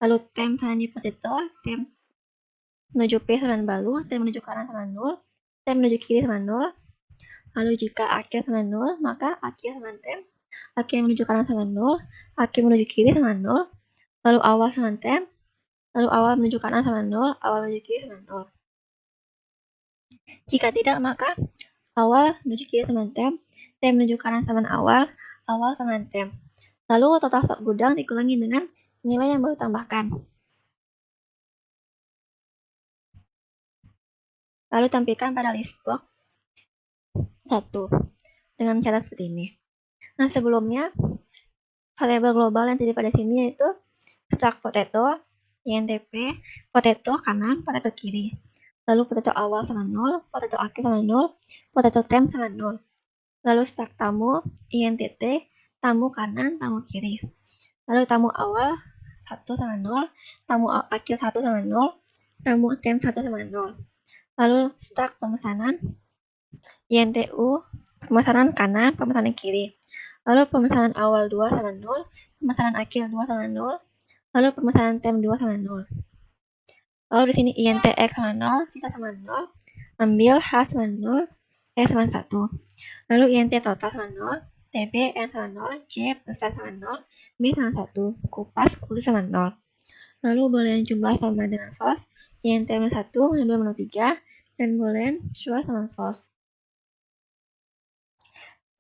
Lalu temp sama di potato, temp menuju p sama baru, temp menuju kanan sama 0, temp menuju kiri sama 0. Lalu jika akhir sama 0, maka akhir sama temp, akhir menuju kanan sama 0, akhir menuju kiri sama 0, lalu awal sama temp, lalu awal menuju kanan sama 0, awal menuju kiri sama 0. Jika tidak, maka awal menuju kiri sama temp menuju kanan sama awal sama temp. Lalu total stok gudang dikurangi dengan nilai yang baru tambahkan. Lalu tampilkan pada listbox 1 dengan cara seperti ini. Nah, sebelumnya variabel global yang terjadi pada sini yaitu struct potato INTP, potato kanan, potato kiri. Lalu potato awal sama 0, potato akhir sama 0, potato temp sama 0. Lalu stack tamu, INTT, tamu kanan, tamu kiri. Lalu tamu awal 1 sama 0, tamu akhir 1 sama 0, tamu temp 1 sama 0. Lalu stack pemesanan, INTU, pemesanan kanan, pemesanan kiri. Lalu pemesanan awal 2 sama 0, pemesanan akhir 2 sama 0, lalu pemesanan temp 2 sama 0. Lalu di sini INTX sama 0, sisa sama 0, ambil H sama 0, E sama 1. Lalu INT total sama 0, TB, N sama 0, J besar sama 0, B sama 1, kupas, kulis sama 0. Lalu boolean jumlah sama dengan false, INT minus 1, minus 2, minus 3, dan boolean true sama false.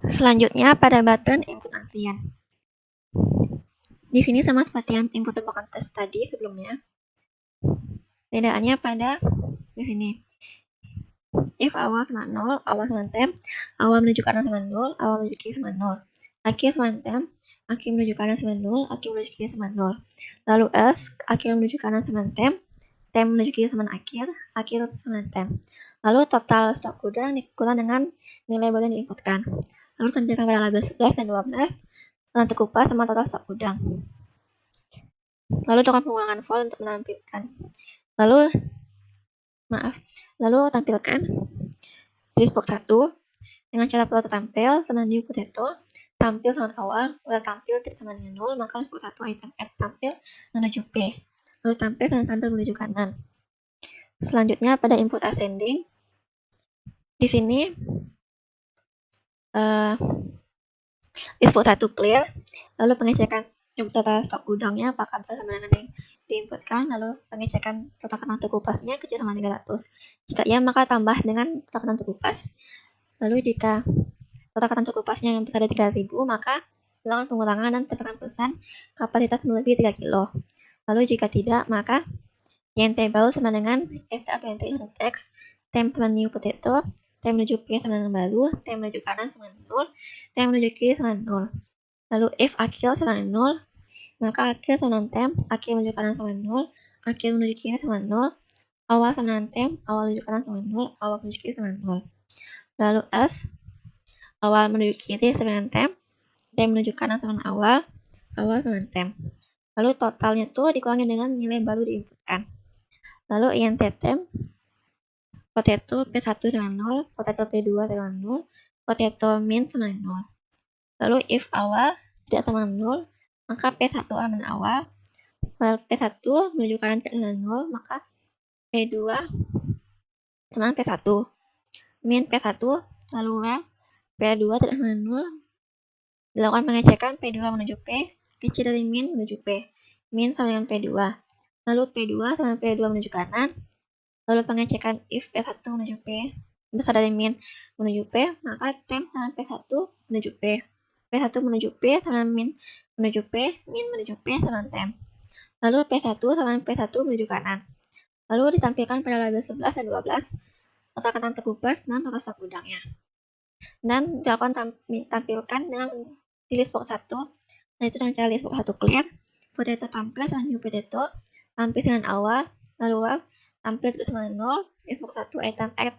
Selanjutnya pada button input ancien. Di sini sama seperti yang input tempat tes tadi sebelumnya. Bedaannya pada di sini. If awal sama 0, awal sama temp, awal menuju kanan sama 0, awal menuju kiri sama 0. Akhir sama temp, akhir menuju kanan sama 0, akhir menuju kiri sama 0. Lalu else, akhir menuju kanan sama temp, temp menuju kiri sama akhir sama temp. Lalu total stok gudang dikurang dengan nilai baru yang diinputkan. Lalu tampilkan pada label 11 dan 12, nanti kupas sama total stok gudang. Lalu lakukan pengulangan for untuk menampilkan. Lalu tampilkan list box 1 dengan cara perlu tampil sama new potato, tampil sama awal, udah tampil tidak sama dengan 0, maka list box 1 item add tampil menuju P. Lalu tampil sama tampil menuju kanan. Selanjutnya pada input ascending, di sini list box 1 clear, lalu pengecekan total stok gudangnya apakah bisa sama dengan yang diinputkan, lalu pengecekan total kartu kupasnya kecil sama 300. Jika iya, maka tambah dengan total kartu kupas. Lalu jika total kartu kupasnya yang besar dari 3000, maka lakukan pengurangan dan tekan pesan kapasitas melebihi 3 kilo. Lalu jika tidak, maka INT baru sama dengan S atau INT X, temp sama new potato, temp menuju P sama dengan baru, temp menuju kanan sama 0, temp menuju kiri sama 0. Lalu if akhir sama 0, maka akhir sama temp, akhir menuju kanan sama 0, akhir menuju kiri sama 0, awal sama temp, awal menuju kanan sama 0, awal menuju kiri sama 0. Lalu else, awal menuju kiri sama dengan temp menuju kanan sama awal sama temp. Lalu totalnya tuh dikurangi dengan nilai baru diinputkan. Lalu INT temp, potato P1 sama 0, potato P2 sama 0, potato min sama 0. Lalu if awal tidak sama 0, maka P1 aman awal, P1 menuju kanan tidak sama 0, maka P2 sama P1. Min P1, lalu P2 tidak sama 0, dilakukan pengecekan P2 menuju P, kecil dari min menuju P. Min sama dengan P2. Lalu P2 sama P2 menuju kanan. Lalu pengecekan if P1 menuju P, besar dari min menuju P, maka temp sama P1 menuju P. P1 menuju P sama min menuju P, min menuju P sama temp. Lalu P1 sama P1 menuju kanan. Lalu ditampilkan pada label 11 dan 12, total kata terkupas dan total stok gudangnya. Dan dilakukan tampilkan dengan di list box 1, nah itu dengan cara list box 1 clear, potato tampil sama new potato, tampil dengan awal, lalu tampil sama 0, list box 1 item add,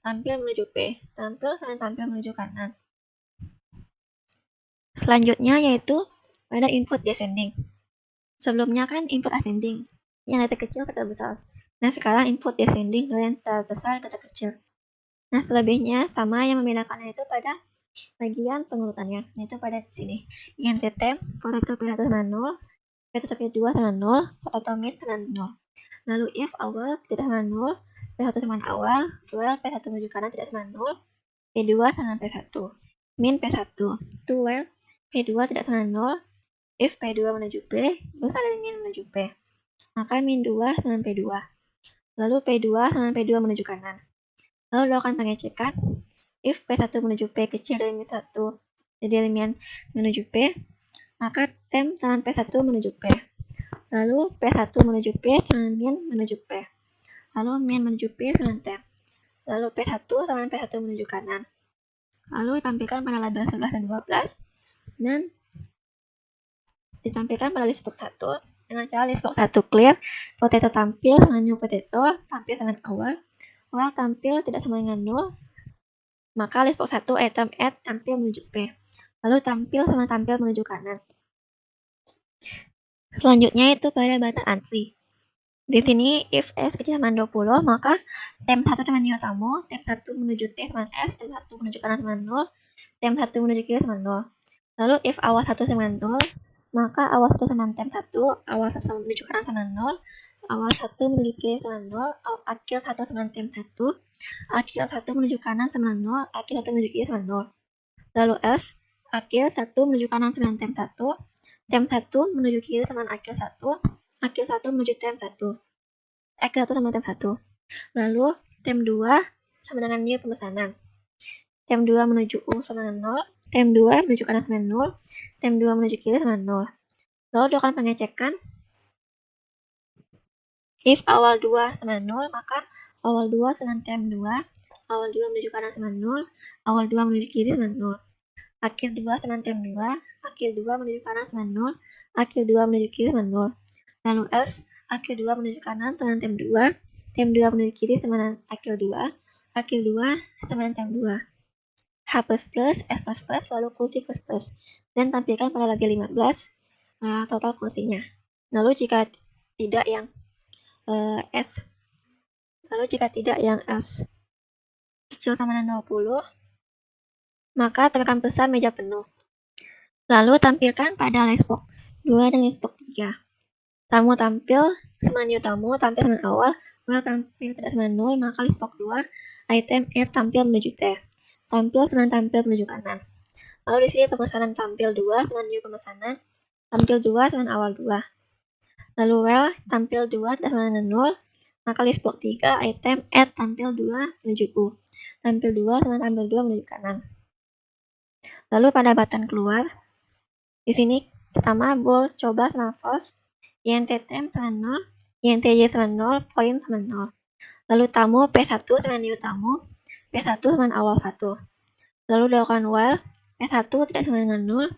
tampil menuju P, tampil menuju kanan. Selanjutnya yaitu pada input descending. Sebelumnya kan input ascending, yang letter kecil ke terbesar. Nah sekarang input descending dari yang terbesar ke terkecil. Nah selebihnya sama, yang membedakannya itu pada bagian pengurutannya, yaitu pada sini. INT temp, potato P1 sama 0, potato P2 sama 0, potato min sama 0. Lalu if awal tidak sama 0, P1 sama awal, while P1 menuju kanan tidak sama 0, P2 sama P1. Min P1, to while P2 tidak sama 0, if P2 menuju P, besar dari min menuju P. Maka min 2 sama P2. Lalu P2 sama P2 menuju kanan. Lalu lakukan pengecekan if P1 menuju P kecil dari min 1 jadi min menuju P, maka temp sama P1 menuju P. Lalu P1 menuju P sama min menuju P. Lalu min menuju P sama temp. Lalu P1 sama P1 menuju kanan. Lalu ditampilkan pada label 11 dan 12 dan ditampilkan pada list box 1 dengan cara list box 1 clear, potato tampil dengan new potato, tampil dengan awal tampil tidak sama dengan 0, maka list box 1 item add tampil menuju P, lalu tampil menuju kanan. Selanjutnya itu pada button untry. Di sini if S kecil sama 20, maka temp 1 dengan new tamu, temp 1 menuju T sama S, temp 1 menuju kanan sama 0, temp 1 menuju kiri sama 0. Lalu if awal 1 sama 0, maka awal 1 sama temp 1, awal 1 sama menuju kanan sama 0, awal 1 menuju kiri sama 0, akhir 1 sama temp 1, akhir 1 menuju kanan sama 0, akhir 1 menuju kiri sama 0. Lalu S, akhir 1 menuju kanan sama temp 1, temp 1 menuju kiri sama akhir 1, akhir 1 menuju temp 1, akhir 1 sama temp 1. Lalu temp 2 sama dengan new pemesanan. Temp 2 menuju U sama dengan 0, temp 2 menuju kanan sama 0, temp 2 menuju kiri sama 0. Lalu dilakukan pengecekan. If awal 2 sama 0, maka awal 2 sama temp 2, awal 2 menuju kanan sama 0, awal 2 menuju kiri sama 0. Akhir 2 sama temp 2, akhir 2 menuju kanan sama 0, akhir 2 menuju kiri sama 0. Lalu S, akhir 2 menuju kanan sama temp 2, temp 2 menuju kiri sama dengan akhir 2, akhir 2 sama dengan temp 2. H++, S++, lalu kursi plus++, dan tampilkan pada lagi 15 total kursinya. Lalu jika tidak yang S, kecil sama dengan 20, maka tampilkan pesan meja penuh. Lalu tampilkan pada listbox 2 dan listbox 3. Tamu tampil sama new tamu, tampil sama awal tampil tidak sama 0, maka listbox 2 item add tampil menuju T, tampil sama tampil menuju kanan. Lalu di sini pemesanan tampil 2 sama new pemesanan, tampil 2 sama awal 2. Lalu tampil 2 tidak sama dengan 0, maka listbox 3 item add tampil 2 menuju U, tampil 2 sama tampil 2 menuju kanan. Lalu pada button keluar, di sini pertama bold coba sama false, INTTM sama 0, INTJ sama 0, point sama 0. Lalu tamu P1 sama new tamu, P1 sama awal 1. Lalu dilakukan while, P1 tidak sama dengan 0,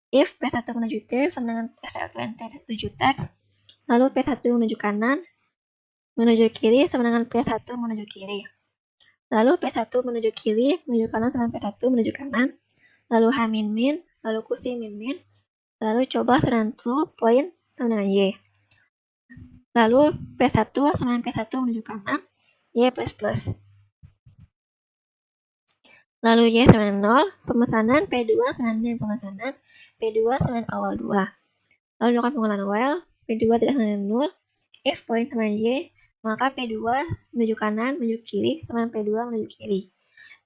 if P1 menuju T sama dengan STRT 7 teks, lalu P1 menuju kanan, menuju kiri sama dengan P1 menuju kiri. Lalu P1 menuju kiri, menuju kanan sama P1 menuju kanan, lalu H min, lalu kursi min, lalu coba dengan true, point sama dengan Y. Lalu P1 sama P1 menuju kanan, Y++. Lalu Y sama 0, pemesanan P2 sama dengan pemesanan, P2 sama awal 2. Lalu dilakukan pengulangan while, P2 tidak sama dengan 0, if point sama Y, maka P2 menuju kanan, menuju kiri, sama dengan P2 menuju kiri.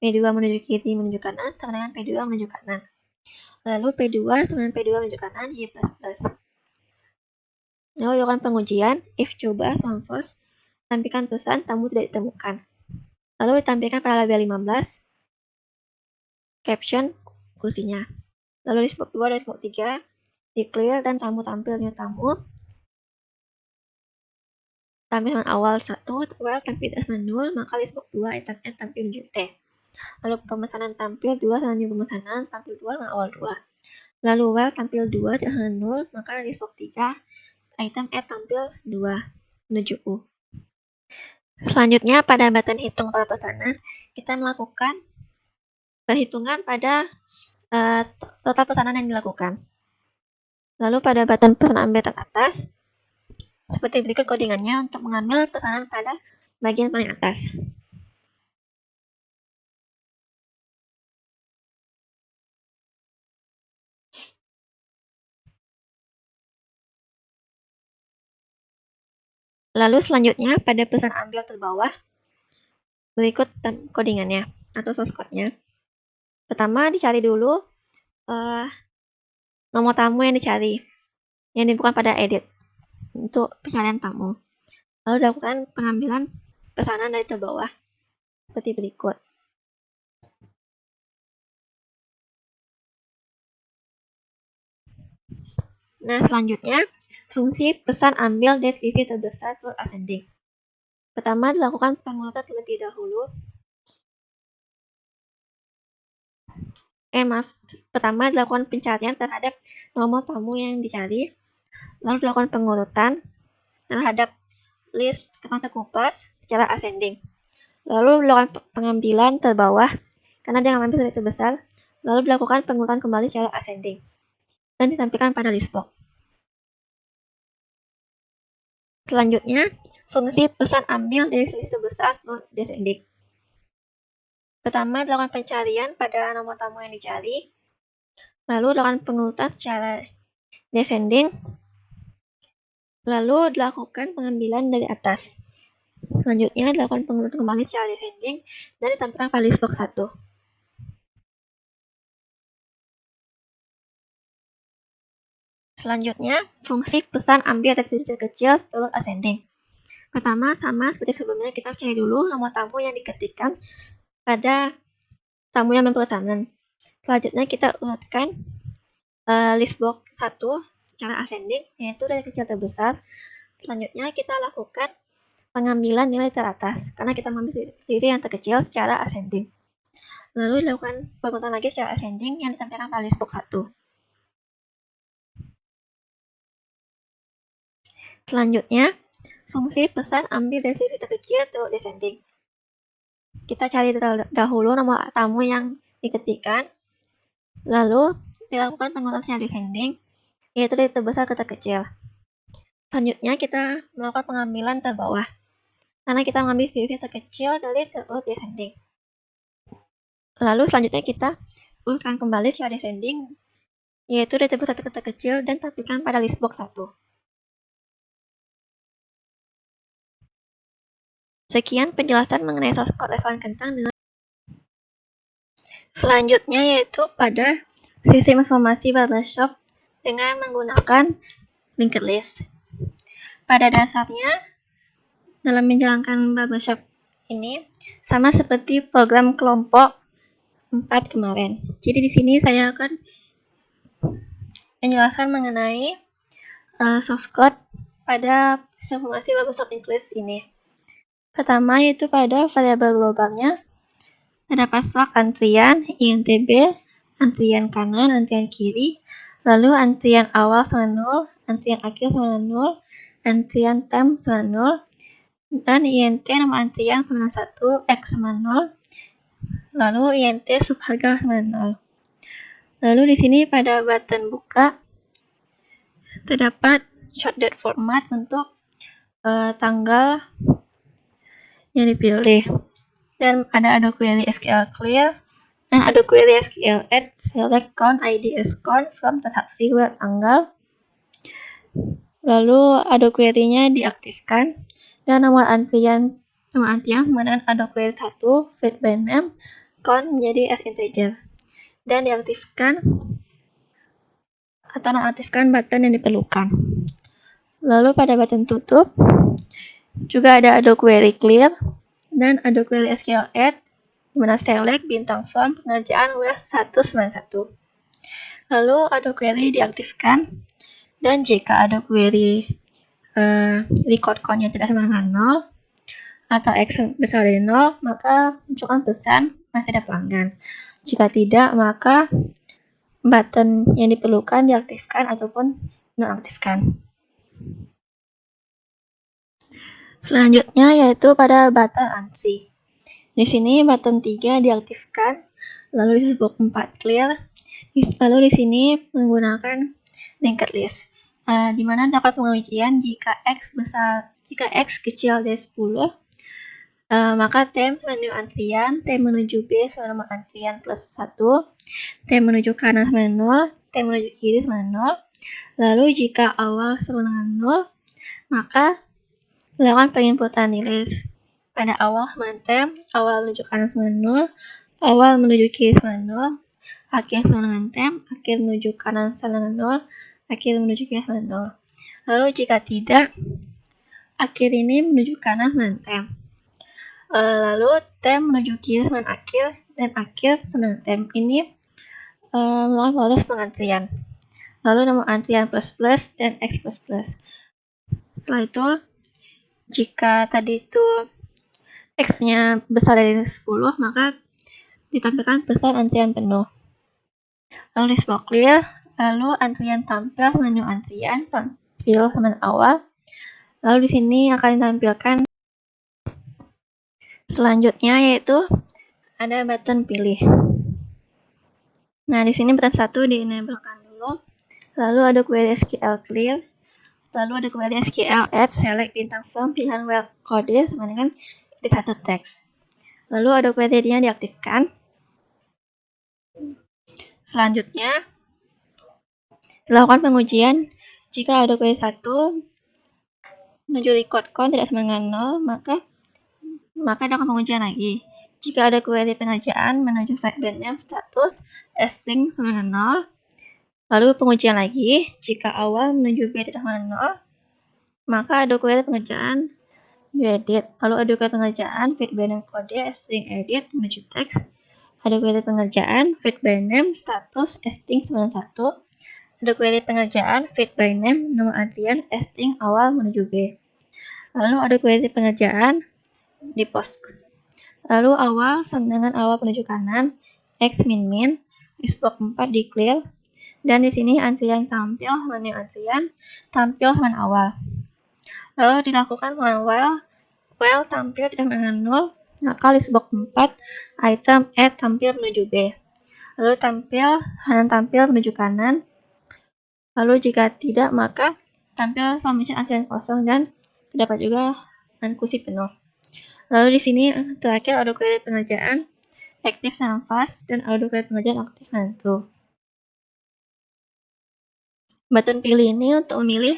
P2 menuju kiri, menuju kanan, sama dengan P2 menuju kanan. Lalu P2 sama dengan P2 menuju kanan, Y++. Lalu dilakukan pengujian, if coba sama false, tampilkan pesan tamu tidak ditemukan. Lalu ditampilkan pada label 15, caption kursinya. Lalu di listbox 2 dan listbox 3, di clear dan tamu tampil new tamu. Tampil sama awal 1, tampil sama 0, maka listbox 2 item N tampil menuju T. Lalu pemesanan tampil 2 sama new pemesanan, tampil 2 sama awal 2. Lalu tampil 2 sama 0, maka listbox 3 item add tampil 2 menuju U. Selanjutnya pada button hitung total pesanan, kita melakukan perhitungan pada total pesanan yang dilakukan. Lalu pada button pesanan ambil teratas, seperti berikut codingannya untuk mengambil pesanan pada bagian paling atas. Lalu selanjutnya pada pesan ambil terbawah, berikut codingannya atau source code-nya. Pertama dicari dulu nomor tamu yang dicari, yang dibuka pada edit untuk pencarian tamu. Lalu dilakukan pengambilan pesanan dari terbawah seperti berikut. Nah, selanjutnya fungsi pesan ambil deskripsi terbesar to ascending. Pertama dilakukan pengurutan terlebih dahulu. Pertama dilakukan pencarian terhadap nomor tamu yang dicari. Lalu dilakukan pengurutan terhadap list kata terkupas secara ascending. Lalu dilakukan pengambilan terbawah karena dia mengambil dari terbesar. Lalu dilakukan pengurutan kembali secara ascending dan ditampilkan pada list box. Selanjutnya, fungsi pesan ambil dari list terbesar ke descending. Pertama, dilakukan pencarian pada nomor tamu yang dicari. Lalu dilakukan pengurutan secara descending. Lalu dilakukan pengambilan dari atas. Selanjutnya dilakukan pengurutan kembali secara descending dan ditampilkan pada list box 1. Selanjutnya, fungsi pesan ambil dari sisi kecil turut ascending. Pertama, sama seperti sebelumnya, kita cari dulu nomor tamu yang diketikkan pada tamu yang berpesanan. Selanjutnya, kita urutkan list box 1 secara ascending, yaitu dari kecil terbesar. Selanjutnya, kita lakukan pengambilan nilai teratas, karena kita mengambil sisi yang terkecil secara ascending. Lalu dilakukan pengurutan lagi secara ascending yang ditampilkan pada list box 1. Selanjutnya, fungsi pesan ambil dari sisi terkecil turut descending. Kita cari dahulu nomor tamu yang diketikkan, lalu dilakukan pengurutan secara descending, yaitu dari terbesar ke terkecil. Selanjutnya, kita melakukan pengambilan terbawah, karena kita mengambil sisi terkecil dari terurut descending. Lalu selanjutnya kita urutkan kembali secara descending, yaitu dari terbesar ke terkecil dan tampilkan pada list box 1. Sekian penjelasan mengenai source code restoran kentang dengan selanjutnya yaitu pada sistem informasi barbershop dengan menggunakan linked list. Pada dasarnya, dalam menjalankan barbershop ini sama seperti program kelompok 4 kemarin. Jadi di sini saya akan menjelaskan mengenai source code pada sistem informasi barbershop linked list ini. Pertama yaitu pada variabel globalnya terdapat slug antrian, INTB, antrian kanan, antrian kiri, lalu antrian awal sama 0, antrian akhir sama 0, antrian temp sama 0, dan INT nomor antrian sama 1, X sama 0, lalu INT subharga sama 0. Lalu di sini pada button buka terdapat short date format untuk tanggal yang dipilih, dan ada query SQL clear dan ada query SQL add select count ID as count from transaksi buat tanggal. Lalu ada query-nya diaktifkan dan nomor antrian kemudian ada query 1 feed by name count menjadi as integer dan diaktifkan atau nonaktifkan button yang diperlukan. Lalu pada button tutup juga ada query clear dan ada query SQL add di mana select bintang form pengerjaan WS 191. Lalu ada query diaktifkan dan jika ada query record count yang tidak sama dengan 0 atau X besar dari 0, maka munculkan pesan masih ada pelanggan. Jika tidak, maka button yang diperlukan diaktifkan ataupun nonaktifkan. Selanjutnya yaitu pada button ANSI. Di sini button 3 diaktifkan, lalu di box 4 clear, lalu di sini menggunakan linked list, di mana dapat pengujian jika X kecil dari 10, maka T menu antrian, T menuju B sama nomor antrian plus 1, T menuju kanan sama 0, T menuju kiri sama 0. Lalu jika awal sama dengan 0, maka lakukan penginputan nilai pada awal sama temp, awal menuju kanan sama 0, awal menuju kiri sama 0, akhir sama dengan temp, akhir menuju kanan sama dengan 0, akhir menuju kiri sama 0. Lalu jika tidak, akhir ini menuju kanan sama temp. Lalu temp menuju kiri sama akhir, dan akhir sama temp ini melakukan proses pengantrian. Lalu nomor antrian plus plus dan X plus plus. Setelah itu, jika tadi itu X-nya besar dari 10, maka ditampilkan pesan antrian penuh. Lalu list box clear, lalu antrian tampil, menu antrian, fill halaman awal. Lalu di sini akan ditampilkan selanjutnya, yaitu ada button pilih. Nah, di sini button 1 di-enablekan dulu. Lalu ada query SQL clear. Lalu ada query SQL add select bintang from pilihan web kode sama dengan ketik satu teks. Lalu ada query-nya diaktifkan. Selanjutnya, dilakukan pengujian. Jika ada query 1 menuju record count tidak sama dengan 0, maka dilakukan pengujian lagi. Jika ada query pengerjaan menuju file name status string sama dengan 0, lalu pengujian lagi. Jika awal menuju b tidak sama dengan 0, maka ada query pengerjaan edit. Lalu ada query pengerjaan feed by name kode string edit menuju teks. Ada query pengerjaan feed by name status string 91. Ada query pengerjaan feed by name nomor antrian string awal menuju b. Lalu ada query pengerjaan di post. Lalu awal sama dengan awal menuju kanan, x min min, xbox 4 di clear, dan di sini antrian tampil menu antrian tampil halaman awal. Lalu dilakukan while tampil tidak dengan 0, maka listbox 4 item add tampil menuju b. Lalu tampil menuju kanan. Lalu jika tidak, maka tampil summation antrian kosong dan terdapat juga kursi penuh. Lalu di sini terakhir ada query pengerjaan active canvas dan ada query pengerjaan active mantu. Button pilih ini untuk memilih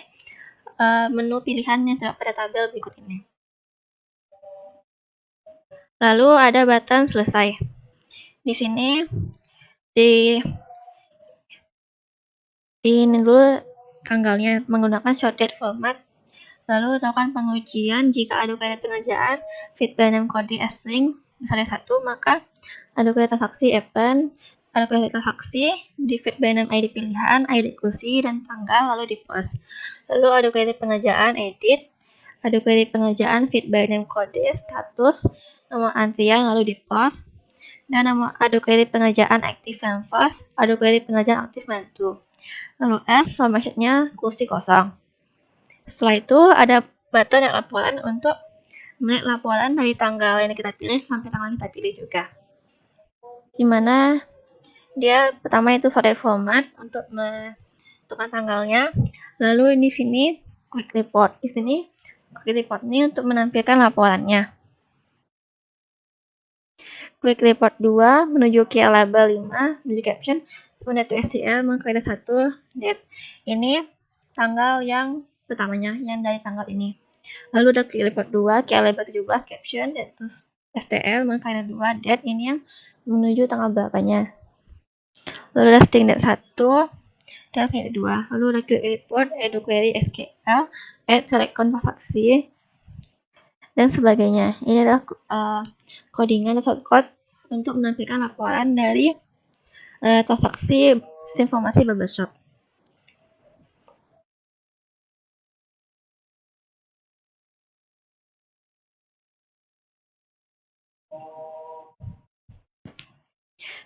menu pilihan yang terdapat pada tabel berikut ini. Lalu ada button selesai. Di sini ini dulu tanggalnya menggunakan shortcut format. Lalu lakukan pengujian. Jika ada query pengerjaan feed by name kode string misalnya 1, maka ada query transaksi event, ada query transaksi di feed by name ID pilihan, ID kursi, dan tanggal, lalu di post. Lalu ada query pengerjaan edit, ada query pengerjaan feed by name kode status nomor antrian, lalu di post. Dan ada query pengerjaan active canvas, ada query pengerjaan active mantu. Lalu S maksudnya kursi kosong. Setelah itu ada button yang laporan untuk melihat laporan dari tanggal yang kita pilih sampai tanggal yang kita pilih juga. Dimana dia pertama itu sorted format untuk menentukan tanggalnya. Lalu di sini quick report. Di sini quick report ini untuk menampilkan laporannya. Quick report 2 menuju key label 5 menuju caption .stl mengkode 1 date. Ini tanggal yang pertamanya yang dari tanggal ini. Lalu ada quick report 2 key label 17 caption .stl mengkode 2 date, ini yang menuju tanggal berapanya. Lalu ada string date 1 dan quick 2. Lalu ada quick report edu query SQL add select transaksi dan sebagainya. Ini adalah codingan atau shortcode untuk menampilkan laporan dari transaksi informasi barbershop.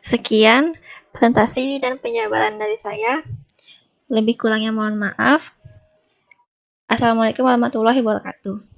Sekian presentasi dan penjabaran dari saya. Lebih kurangnya mohon maaf. Assalamualaikum warahmatullahi wabarakatuh.